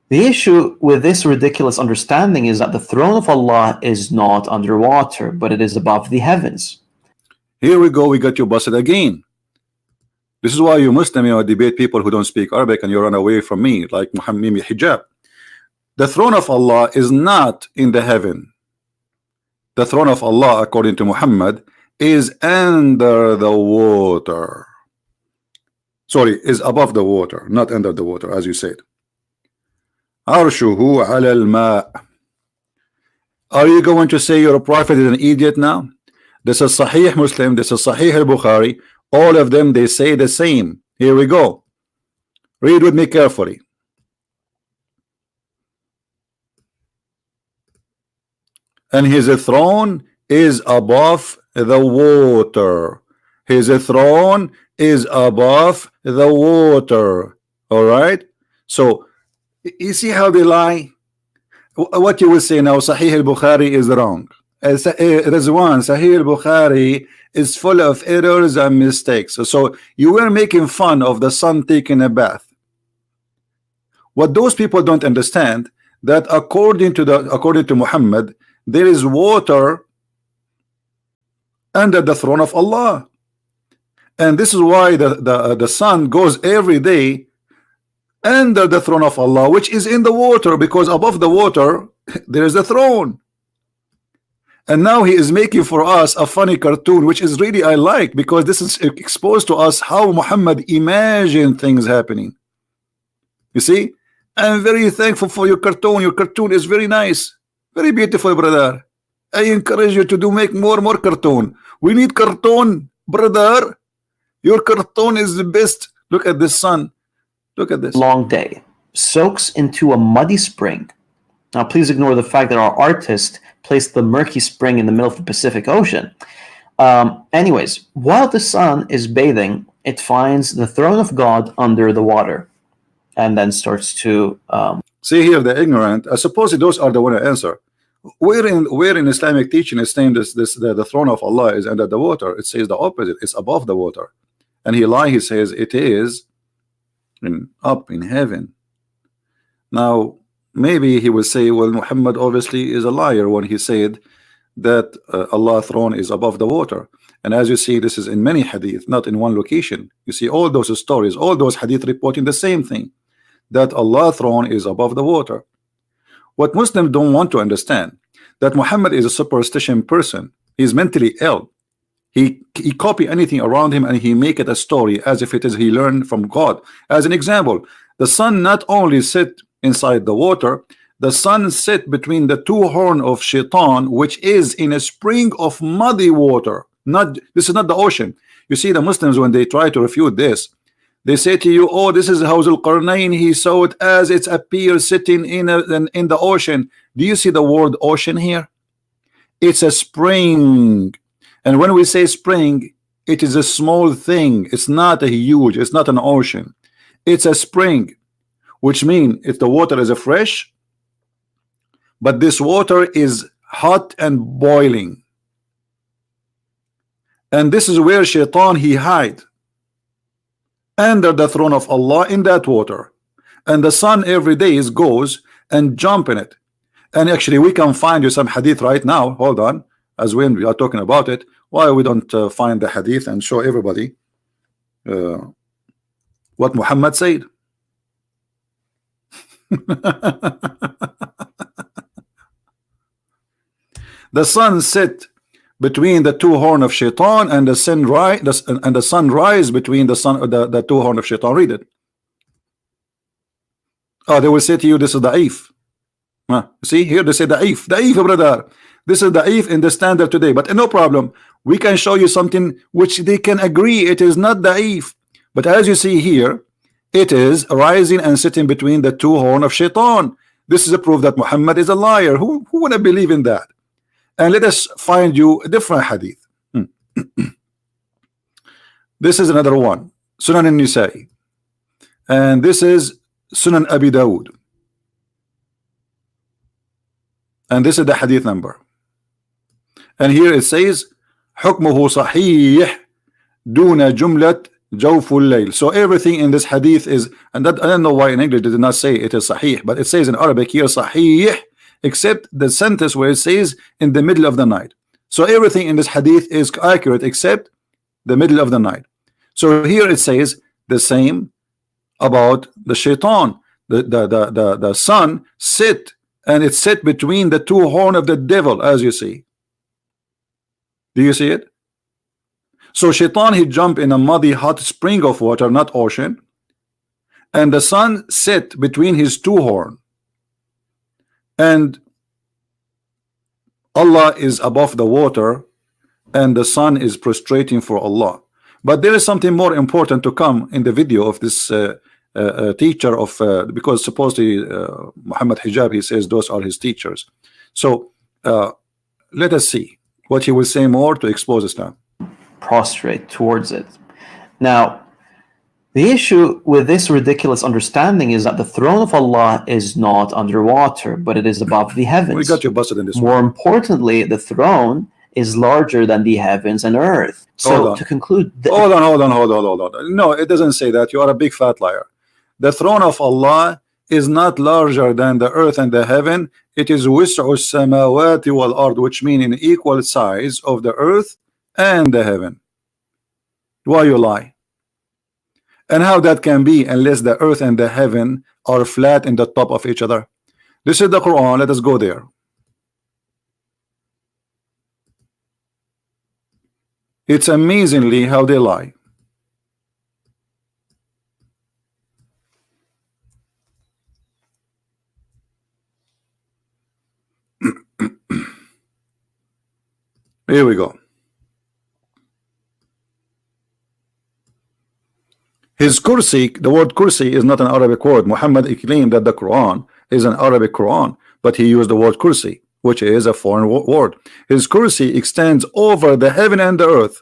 the issue with this ridiculous understanding is that the throne of Allah is not underwater, but it is above the heavens. Here we go, we got you busted again. This is why you Muslim, debate people who don't speak Arabic, and you run away from me, like Muhammad Hijab. The throne of Allah is not in the heaven. The throne of Allah, according to Muhammad, is under the water. Sorry, is above the water, not under the water, as you said. Arshuhu ala al-ma'. Are you going to say your prophet is an idiot now? This is Sahih Muslim, this is Sahih al-Bukhari. All of them, they say the same. Here we go. Read with me carefully. And his throne is above the water. His throne is above the water. All right? So, you see how they lie? What you will say now, Sahih al-Bukhari is wrong. Rizzwan, Sahih al-Bukhari is full of errors and mistakes. So you were making fun of the sun taking a bath. What those people don't understand, that according to Muhammad, there is water under the throne of Allah. And this is why the sun goes every day under the throne of Allah, which is in the water, because above the water there is a throne. And now he is making for us a funny cartoon, which is really I like, because this is exposed to us how Muhammad imagined things happening. You see, I'm very thankful for your cartoon. Your cartoon is very nice, very beautiful, brother. I encourage you to make more cartoon. We need cartoon, brother. Your cartoon is the best. Look at this sun. Look at this. Long day soaks into a muddy spring. Now, please ignore the fact that our artist placed the murky spring in the middle of the Pacific Ocean. Anyways, while the sun is bathing, it finds the throne of God under the water, and then starts to see here the ignorant. I suppose those are the one to answer. Where in Islamic teaching is saying the throne of Allah is under the water? It says the opposite. It's above the water, and he says it is up in heaven. Now maybe he will say, well, Muhammad obviously is a liar when he said that Allah's throne is above the water. And as you see, this is in many hadith, not in one location. You see all those stories, all those hadith reporting the same thing, that Allah's throne is above the water. What Muslims don't want to understand, that Muhammad is a superstition person. He's mentally ill. He copy anything around him and he make it a story as if it is he learned from God. As an example, the sun not only sit inside the water, the sun sit between the two horns of Shaitan, which is in a spring of muddy water. This is not the ocean. You see, the Muslims, when they try to refute this, they say to you, oh, this is how Al-Qarnayn, he saw it as it appears sitting in the ocean. Do you see the word ocean here? It's a spring. And when we say spring, it is a small thing. It's not a huge, it's not an ocean. It's a spring, which means if the water is fresh, but this water is hot and boiling. And this is where Shaitan he hide under the throne of Allah in that water. And the sun every day goes and jump in it. And actually we can find you some hadith right now. Hold on, as when we are talking about it, why we don't find the hadith and show everybody what Muhammad said. The sun set between the two horns of Shaitan, and the sun rise between the two horns of Shaitan. Read it. Oh, they will say to you, this is da'if. See here, they say da'if, brother. This is da'if in the standard today, but no problem. We can show you something which they can agree it is not da'if. But as you see here, it is rising and sitting between the two horns of Shaitan. This is a proof that Muhammad is a liar. Who would have believe in that? And let us find you a different hadith. This is another one, Sunan al-Nisa'i, and this is Sunan Abi Dawud, and this is the hadith number. And here it says حكمه صحيح دون جملة جوف الليل. So everything in this hadith is, and that, I don't know why in English they did not say it is sahih, but it says in Arabic here sahih, except the sentence where it says in the middle of the night. So everything in this hadith is accurate except the middle of the night. So here it says the same about the Shaitan. The sun sit, and it sit between the two horns of the devil, as you see. Do you see it? So Shaitan he jump in a muddy hot spring of water, not ocean, and the sun sit between his two horns. And Allah is above the water, and the sun is prostrating for Allah. But there is something more important to come in the video of this teacher of because supposedly Muhammad Hijab, he says those are his teachers. So let us see what he will say more to expose Islam. Prostrate towards it. Now, the issue with this ridiculous understanding is that the throne of Allah is not underwater, but it is above the heavens. We got you busted in this More one. importantly, the throne is larger than the heavens and earth. So to conclude, hold on. No, it doesn't say that. You are a big fat liar. The throne of Allah is not larger than the earth and the heaven. It is wis'u samawati wal ard, which means in equal size of the earth and the heaven. Why you lie? And how that can be unless the earth and the heaven are flat in the top of each other? This is the Quran. Let us go there. It's amazingly how they lie. Here we go. His kursi, the word kursi is not an Arabic word. Muhammad claimed that the Quran is an Arabic Quran, but he used the word kursi, which is a foreign word. His kursi extends over the heaven and the earth.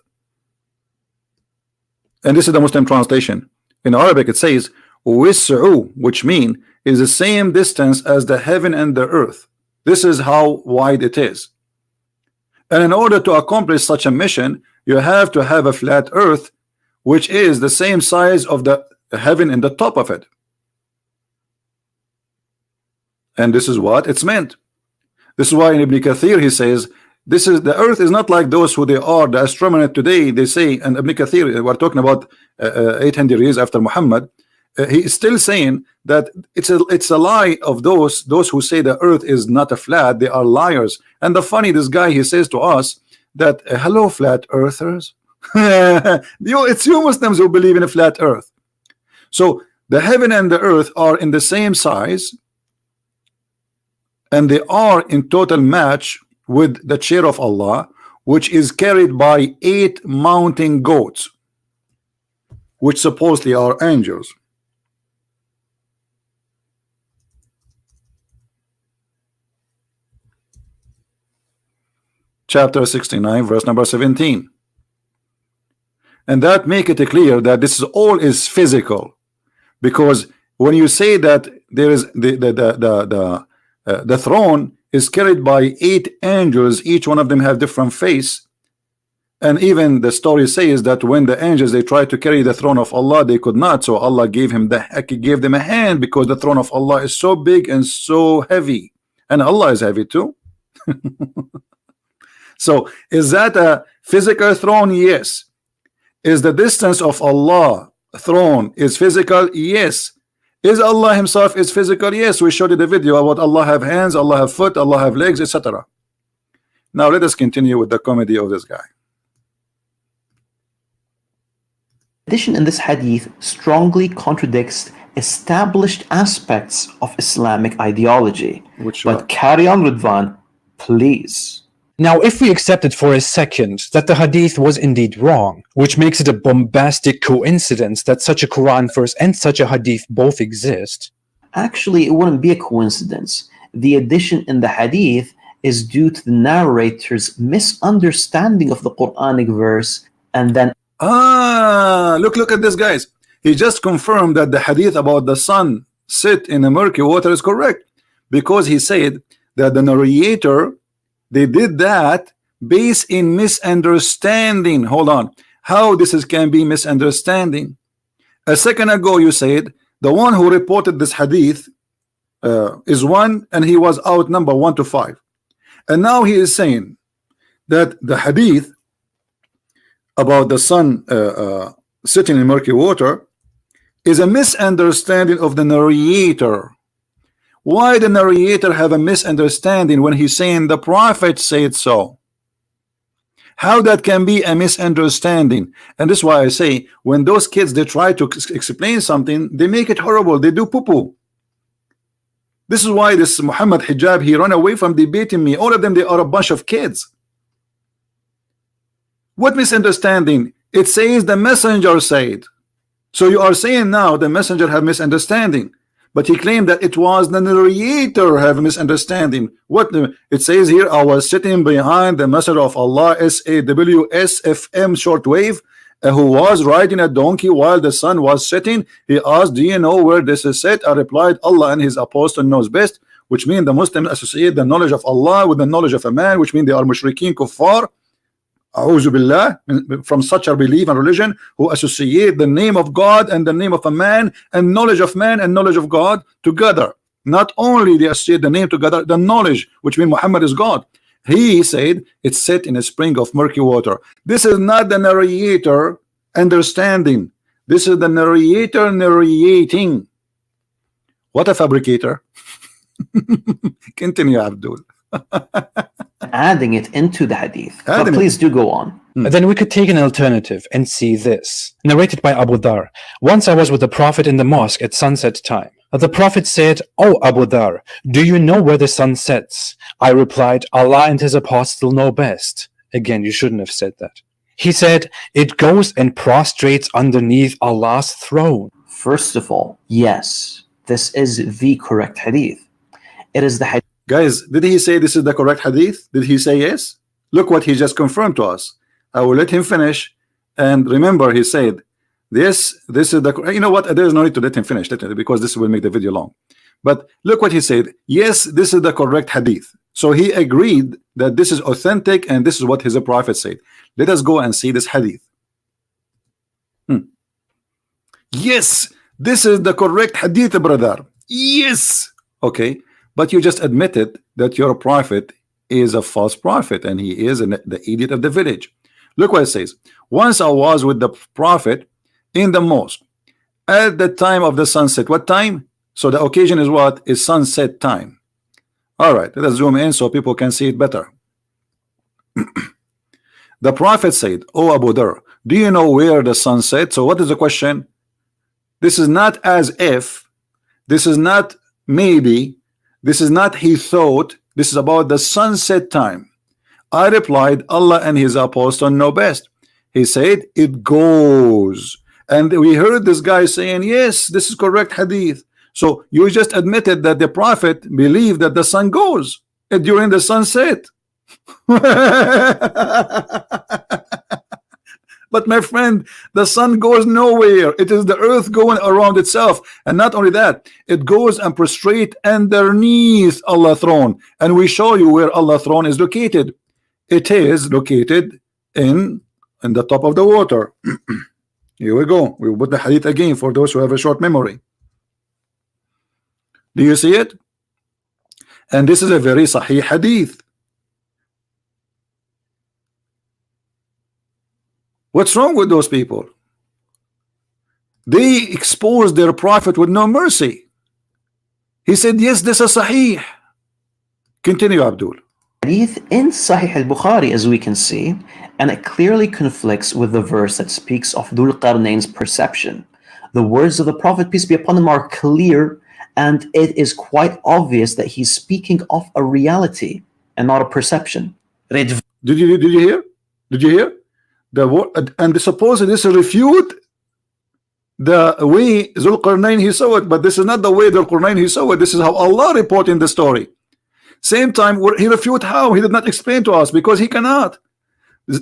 And this is the Muslim translation. In Arabic it says wis'u, which mean is the same distance as the heaven and the earth. This is how wide it is. And in order to accomplish such a mission, you have to have a flat earth which is the same size of the heaven in the top of it. And this is what it's meant. This is why in Ibn Kathir he says this is the earth is not like those who they are the astronomers today. They say, and Ibn Kathir, we're talking about 800 years after Muhammad, he is still saying that it's a lie of those who say the earth is not a flat. They are liars. And the funny, this guy, he says to us that hello flat earthers. It's you Muslims who believe in a flat earth. So the heaven and the earth are in the same size, and they are in total match with the chair of Allah, which is carried by 8 mountain goats, which supposedly are angels. Chapter 69, verse number 17. And that make it clear that this is all is physical, because when you say that there is the throne is carried by 8 angels, each one of them have different face, and even the story says that when the angels they tried to carry the throne of Allah, they could not, so Allah gave them a hand, because the throne of Allah is so big and so heavy, and Allah is heavy too. So is that a physical throne? Yes. Is the distance of Allah throne is physical? Yes. Is Allah himself is physical? Yes. We showed you the video about Allah have hands, Allah have foot, Allah have legs, etc. Now let us continue with the comedy of this guy. Addition in this hadith strongly contradicts established aspects of Islamic ideology. But carry on, Rizzwan, please. Now, if we accept it for a second that the hadith was indeed wrong, which makes it a bombastic coincidence that such a Quran verse and such a hadith both exist. Actually, it wouldn't be a coincidence. The addition in the hadith is due to the narrator's misunderstanding of the Quranic verse, and then look at this, guys. He just confirmed that the hadith about the sun sit in the murky water is correct, because he said that the narrator, they did that based in misunderstanding. Hold on, how this can be misunderstanding? A second ago you said the one who reported this hadith is one, and he was outnumbered 1 to 5, and now he is saying that the hadith about the sun sitting in murky water is a misunderstanding of the narrator. Why the narrator have a misunderstanding when he's saying the prophet said so? How that can be a misunderstanding? And this is why I say when those kids they try to explain something, they make it horrible. They do poo-poo. This is why this Muhammad Hijab, he run away from debating me. All of them, they are a bunch of kids. What misunderstanding? It says the messenger said. So you are saying now the messenger have misunderstanding, but he claimed that it was the narrator have misunderstanding. What it says here, I was sitting behind the messenger of Allah, SAWSFM shortwave, who was riding a donkey while the sun was setting. He asked, do you know where this is set? I replied, Allah and his apostle knows best, which means the Muslims associate the knowledge of Allah with the knowledge of a man, which means they are mushrikeen kuffar, a'udhu billah, from such a belief and religion, who associate the name of God and the name of a man and knowledge of man and knowledge of God together. Not only they associate the name together, the knowledge, which means Muhammad is God. He said it's set in a spring of murky water. This is not the narrator understanding. This is the narrator narrating. What a fabricator. Continue, Abdul. Adding it into the hadith. But Adding it. please do go on. Then we could take an alternative and see this. Narrated by Abu Dhar. Once I was with the Prophet in the mosque at sunset time. The Prophet said, "Oh Abu Dhar, do you know where the sun sets?" I replied, "Allah and his apostle know best." Again, you shouldn't have said that. He said, "It goes and prostrates underneath Allah's throne." First of all, yes, this is the correct hadith. It is the hadith. Guys, did he say this is the correct hadith? Did he say yes? Look what he just confirmed to us. I will let him finish. And remember, he said, this is the, you know what, there's no need to let him finish because this will make the video long. But look what he said. Yes, this is the correct hadith. So he agreed that this is authentic and this is what his prophet said. Let us go and see this hadith. Yes, this is the correct hadith, brother. Yes. Okay, but you just admitted that your prophet is a false prophet and he is the idiot of the village. Look what it says. Once I was with the prophet in the mosque at the time of the sunset. What time? So the occasion is what? Is sunset time. All right, let us zoom in so people can see it better. The prophet said, "Oh Abu Dhar, do you know where the sun set?" So what is the question? This is not as if, this is not maybe, this is not he thought, this is about the sunset time. I replied, Allah and his apostle know best. He said, it goes. And we heard this guy saying, yes, this is correct hadith. So you just admitted that the prophet believed that the sun goes during the sunset. But my friend, the sun goes nowhere. It is the earth going around itself. And not only that, it goes and prostrate underneath Allah's throne. And we show you where Allah's throne is located. It is located in the top of the water. Here we go. We will put the hadith again for those who have a short memory. Do you see it? And this is a very sahih hadith. What's wrong with those people? They exposed their prophet with no mercy. He said, yes, this is sahih. Continue, Abdul. Hadith in Sahih al-Bukhari, as we can see, and it clearly conflicts with the verse that speaks of Dhul Qarnayn's perception. The words of the Prophet, peace be upon him, are clear, and it is quite obvious that he's speaking of a reality and not a perception. Did you hear? Did you hear? The word, and suppose this refute the way Dhul Qarnayn he saw it, but this is not the way Dhul Qarnayn he saw it. This is how Allah reporting the story. Same time, he refute how? He did not explain to us because he cannot.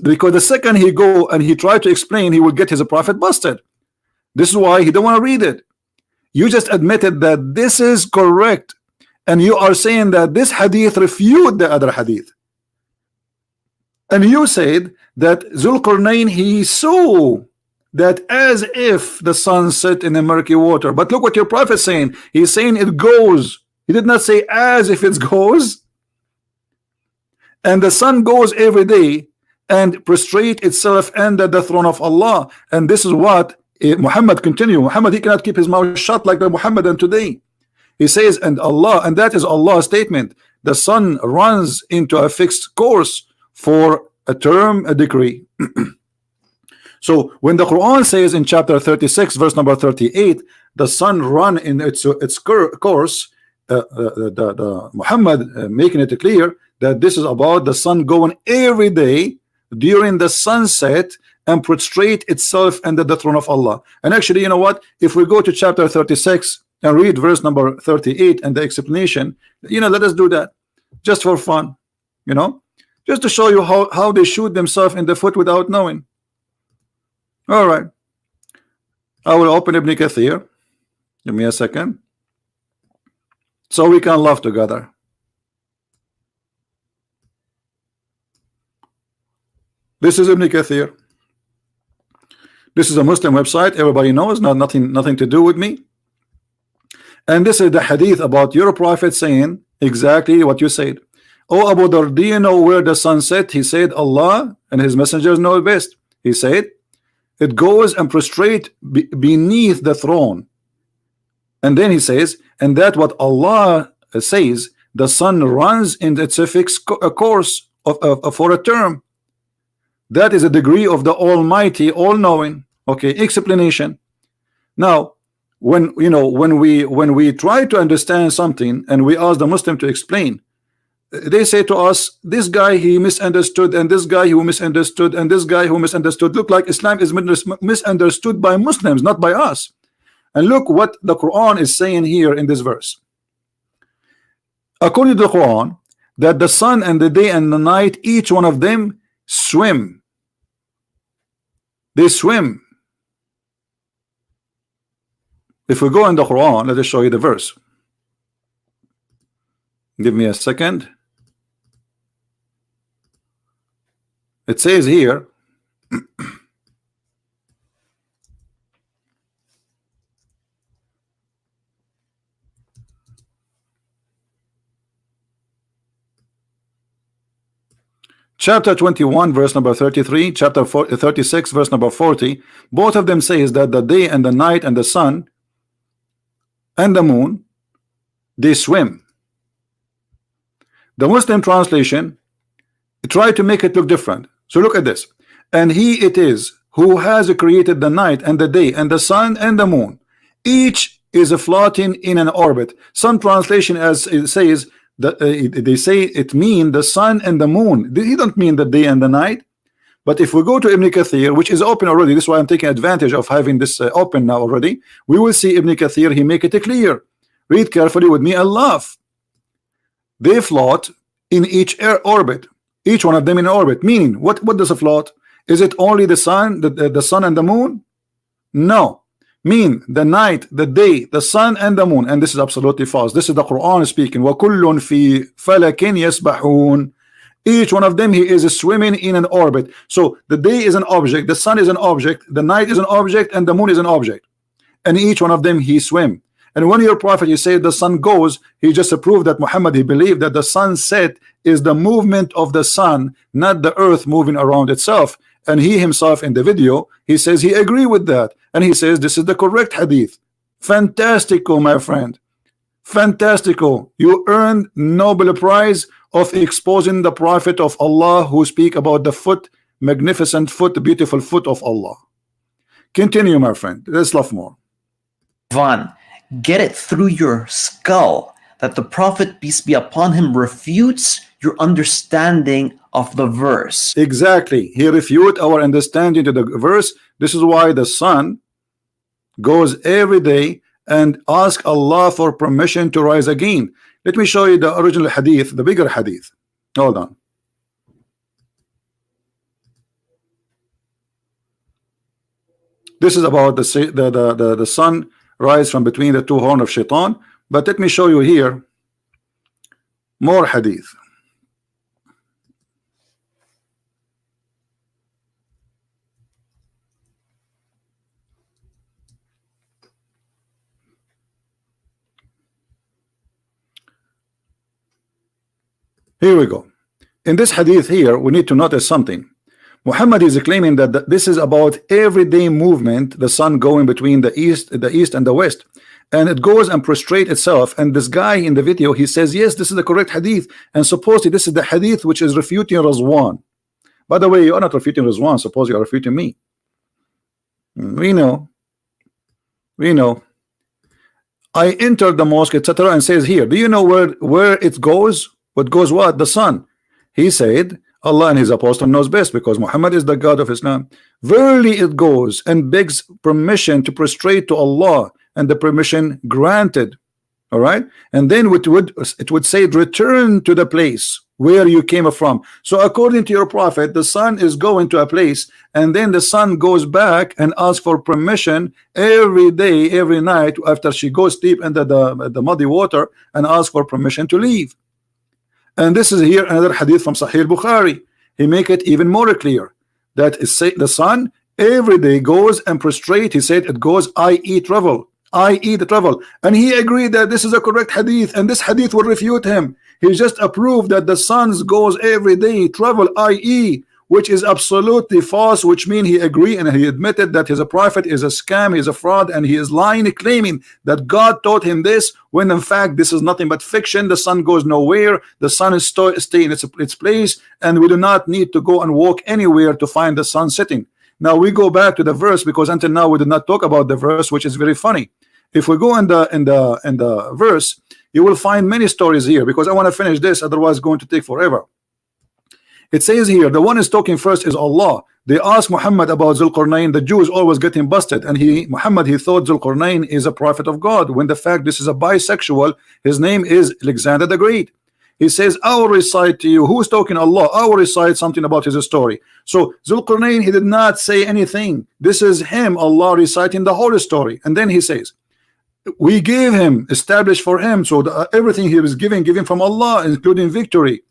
Because the second he go and he try to explain, he will get his prophet busted. This is why he don't want to read it. You just admitted that this is correct, and you are saying that this hadith refute the other hadith. And you said that Dhul Qarnayn he saw that as if the sun set in the murky water. But look what your prophet is saying. He's saying it goes. He did not say as if it goes. And the sun goes every day and prostrate itself under the throne of Allah. And this is what Muhammad continue. Muhammad, he cannot keep his mouth shut like the Muhammadan today. He says, and Allah, and that is Allah's statement. The sun runs into a fixed course for a term, a decree. So when the Quran says in chapter 36, verse number 38, the sun run in its course, the Muhammad making it clear that this is about the sun going every day during the sunset and prostrate itself under the throne of Allah. And actually, you know what? If we go to chapter 36 and read verse number 38 and the explanation, you know, let us do that just for fun, you know, just to show you how they shoot themselves in the foot without knowing. All right, I will open Ibn Kathir. Give me a second so we can laugh together. This is Ibn Kathir. This is a Muslim website. Everybody knows, nothing to do with me. And this is the hadith about your prophet saying exactly what you said. Oh Abu Dhar, do you know where the sun set? He said, Allah and his messengers know best. He said, it goes and prostrate beneath the throne. And then he says, and that what Allah says, the sun runs in its fixed course for a term. That is a degree of the Almighty, all-knowing. Okay, explanation. Now, when we try to understand something and we ask the Muslim to explain, they say to us, this guy he misunderstood, and this guy who misunderstood, and this guy who misunderstood. Look like Islam is misunderstood by Muslims, not by us. And look what the Quran is saying here in this verse. According to the Quran, that the sun and the day and the night, each one of them swim. They swim. If we go in the Quran, let us show you the verse. Give me a second. It says here, chapter 21 verse number 33, chapter 36 verse number 40, both of them says that the day and the night and the sun and the moon, they swim. The Muslim translation try to make it look different. So look at this. And he it is who has created the night and the day and the sun and the moon. Each is floating in an orbit. Some translation as it says that they say it mean the sun and the moon. He don't mean the day and the night. But if we go to Ibn Kathir, which is open already, this is why I'm taking advantage of having this open now already, we will see Ibn Kathir, he make it clear. Read carefully with me and laugh. They float in each orbit, each one of them in orbit. Meaning, what does a float? Is it only the sun, the sun and the moon? No. Mean the night, the day, the sun and the moon. And this is absolutely false. This is the Quran speaking. وَكُلٌّ فِي فَلَكٍ يَسْبَحُونَ. Each one of them he is swimming in an orbit. So the day is an object, the sun is an object, the night is an object, and the moon is an object. And each one of them he swim. And when your prophet you say the sun goes, he just proved that Muhammad he believed that the sunset is the movement of the sun, not the earth moving around itself. And he himself in the video he says he agree with that, and he says this is the correct hadith. Fantastico, my friend. Fantastico. You earned Nobel Prize of exposing the prophet of Allah who speak about the foot, magnificent foot, beautiful foot of Allah. Continue, my friend. Let's love more. Rizzwan, get it through your skull that the Prophet, peace be upon him, refutes your understanding of the verse. Exactly. He refute our understanding to the verse. This is why the sun goes every day and ask Allah for permission to rise again. Let me show you the original hadith, the bigger hadith. Hold on. This is about the sun rise from between the two horns of shaitan. But let me show you here more hadith. Here we go. In this hadith here, we need to notice something. Muhammad is claiming that this is about everyday movement, the sun going between the east and the west, and it goes and prostrate itself. And this guy in the video, he says, yes, this is the correct hadith, and supposedly this is the hadith which is refuting Rizzwan. By the way, you are not refuting Rizzwan, suppose you are refuting me. We know. I entered the mosque, etc., and says here, do you know where it goes? What goes what? The sun. He said, Allah and his apostle knows best, because Muhammad is the God of Islam. Verily it goes and begs permission to prostrate to Allah, and the permission granted. All right, and then it would say return to the place where you came from. So according to your prophet, the sun is going to a place, and then the sun goes back and asks for permission every day, every night after she goes deep into the muddy water, and asks for permission to leave. And this is here another hadith from Sahih Bukhari. He make it even more clear that the sun every day goes and prostrate. He said it goes, i.e. travel, i.e. the travel. And he agreed that this is a correct hadith, and this hadith will refute him. He just approved that the sun goes every day, travel, i.e., which is absolutely false, which means he agreed and he admitted that he's a prophet, is a scam, he's a fraud, and he is lying, claiming that God taught him this, when in fact this is nothing but fiction. The sun goes nowhere, the sun is staying in its place, and we do not need to go and walk anywhere to find the sun setting. Now we go back to the verse, because until now we did not talk about the verse, which is very funny. If we go in the verse, you will find many stories here, because I want to finish this, otherwise it's going to take forever. It says here, the one is talking first is Allah. They asked Muhammad about Zulqarnain. The Jews always get him busted, and Muhammad thought Zulqarnain is a prophet of God, when the fact this is a bisexual. His name is Alexander the Great. He says, I will recite to you. Who's talking? Allah. I will recite something about his story. So Zulqarnain, he did not say anything. This is him, Allah, reciting the whole story. And then he says, we gave him, established for him, so everything he was given from Allah, including victory.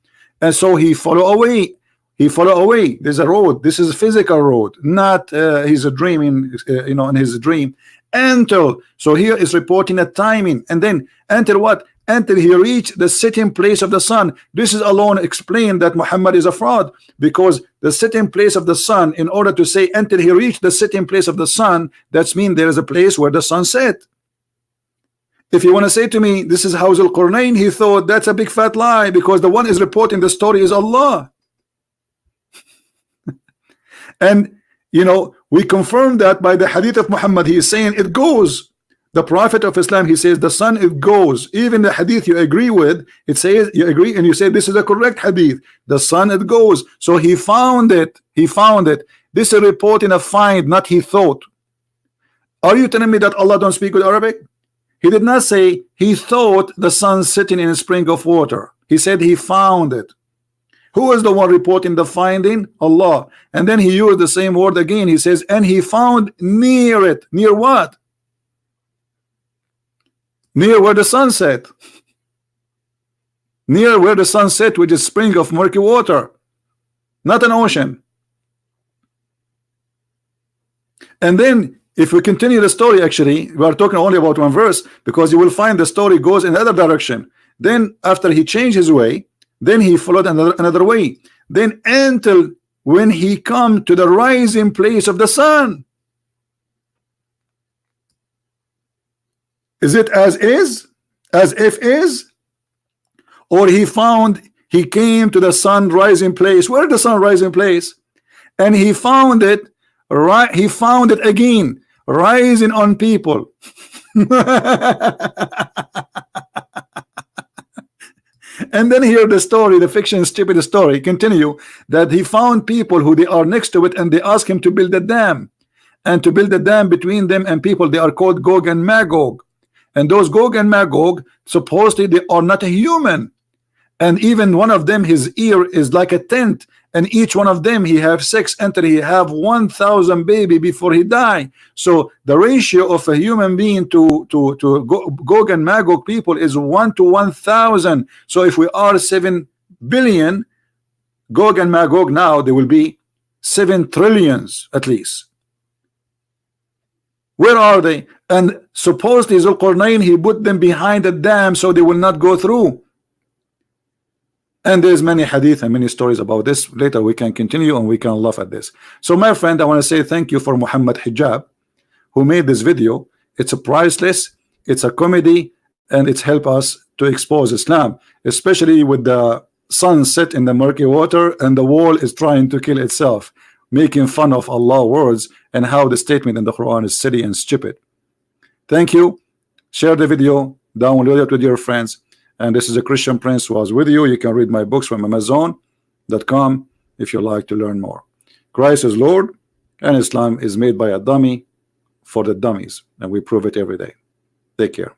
And so he follow away. He follow away. There's a road. This is a physical road, not he's a dreaming, in his dream. Until, so here is reporting a timing, and then until what? Until he reached the sitting place of the sun. This is alone explain that Muhammad is a fraud, because the sitting place of the sun, in order to say until he reached the sitting place of the sun, that's mean there is a place where the sun set. If you want to say to me, this is how Zulqarnain, he thought, that's a big fat lie, because the one is reporting the story is Allah. And we confirm that by the hadith of Muhammad. He is saying it goes. The Prophet of Islam, he says the sun, it goes. Even the hadith you agree with, it says you agree and you say this is a correct hadith. The sun, it goes. So he found it. He found it. This is reporting a find, not he thought. Are you telling me that Allah don't speak with Arabic? He did not say he thought the sun sitting in a spring of water. He said he found it. Who is the one reporting the finding? Allah. And then he used the same word again. He says, and he found near it. Near what? Near where the sun set. Near where the sun set, which is spring of murky water, not an ocean. And then if we continue the story, actually we are talking only about one verse, because you will find the story goes in another direction. Then after he changed his way, then he followed another way, then until when he come to the rising place of the sun. Is it as is, as if is, or he came to the sun rising place? Where is the sun rising place? And he found it, right? He found it again, rising on people. And then here the story, the fiction stupid story continue, that he found people who they are next to it, and they ask him to build a dam, and to build a dam between them and people. They are called Gog and Magog, and those Gog and Magog supposedly they are not a human, and even one of them, his ear is like a tent, and each one of them he have sex until he have 1,000 baby before he die. So the ratio of a human being to Gog and Magog people is 1 to 1,000. So if we are 7 billion, Gog and Magog now there will be 7 trillions at least. Where are they? And supposedly Zulqarnain, he put them behind the dam so they will not go through. And there's many hadith and many stories about this. Later we can continue and we can laugh at this. So my friend, I want to say thank you for Muhammad Hijab, who made this video. It's a priceless, it's a comedy, and it's helped us to expose Islam, especially with the sun set in the murky water and the wall is trying to kill itself, making fun of Allah's words and how the statement in the Quran is silly and stupid. Thank you. Share the video, download it with your friends. And this is a Christian Prince who was with you. You can read my books from Amazon.com if you like to learn more. Christ is Lord, and Islam is made by a dummy for the dummies, and we prove it every day. Take care.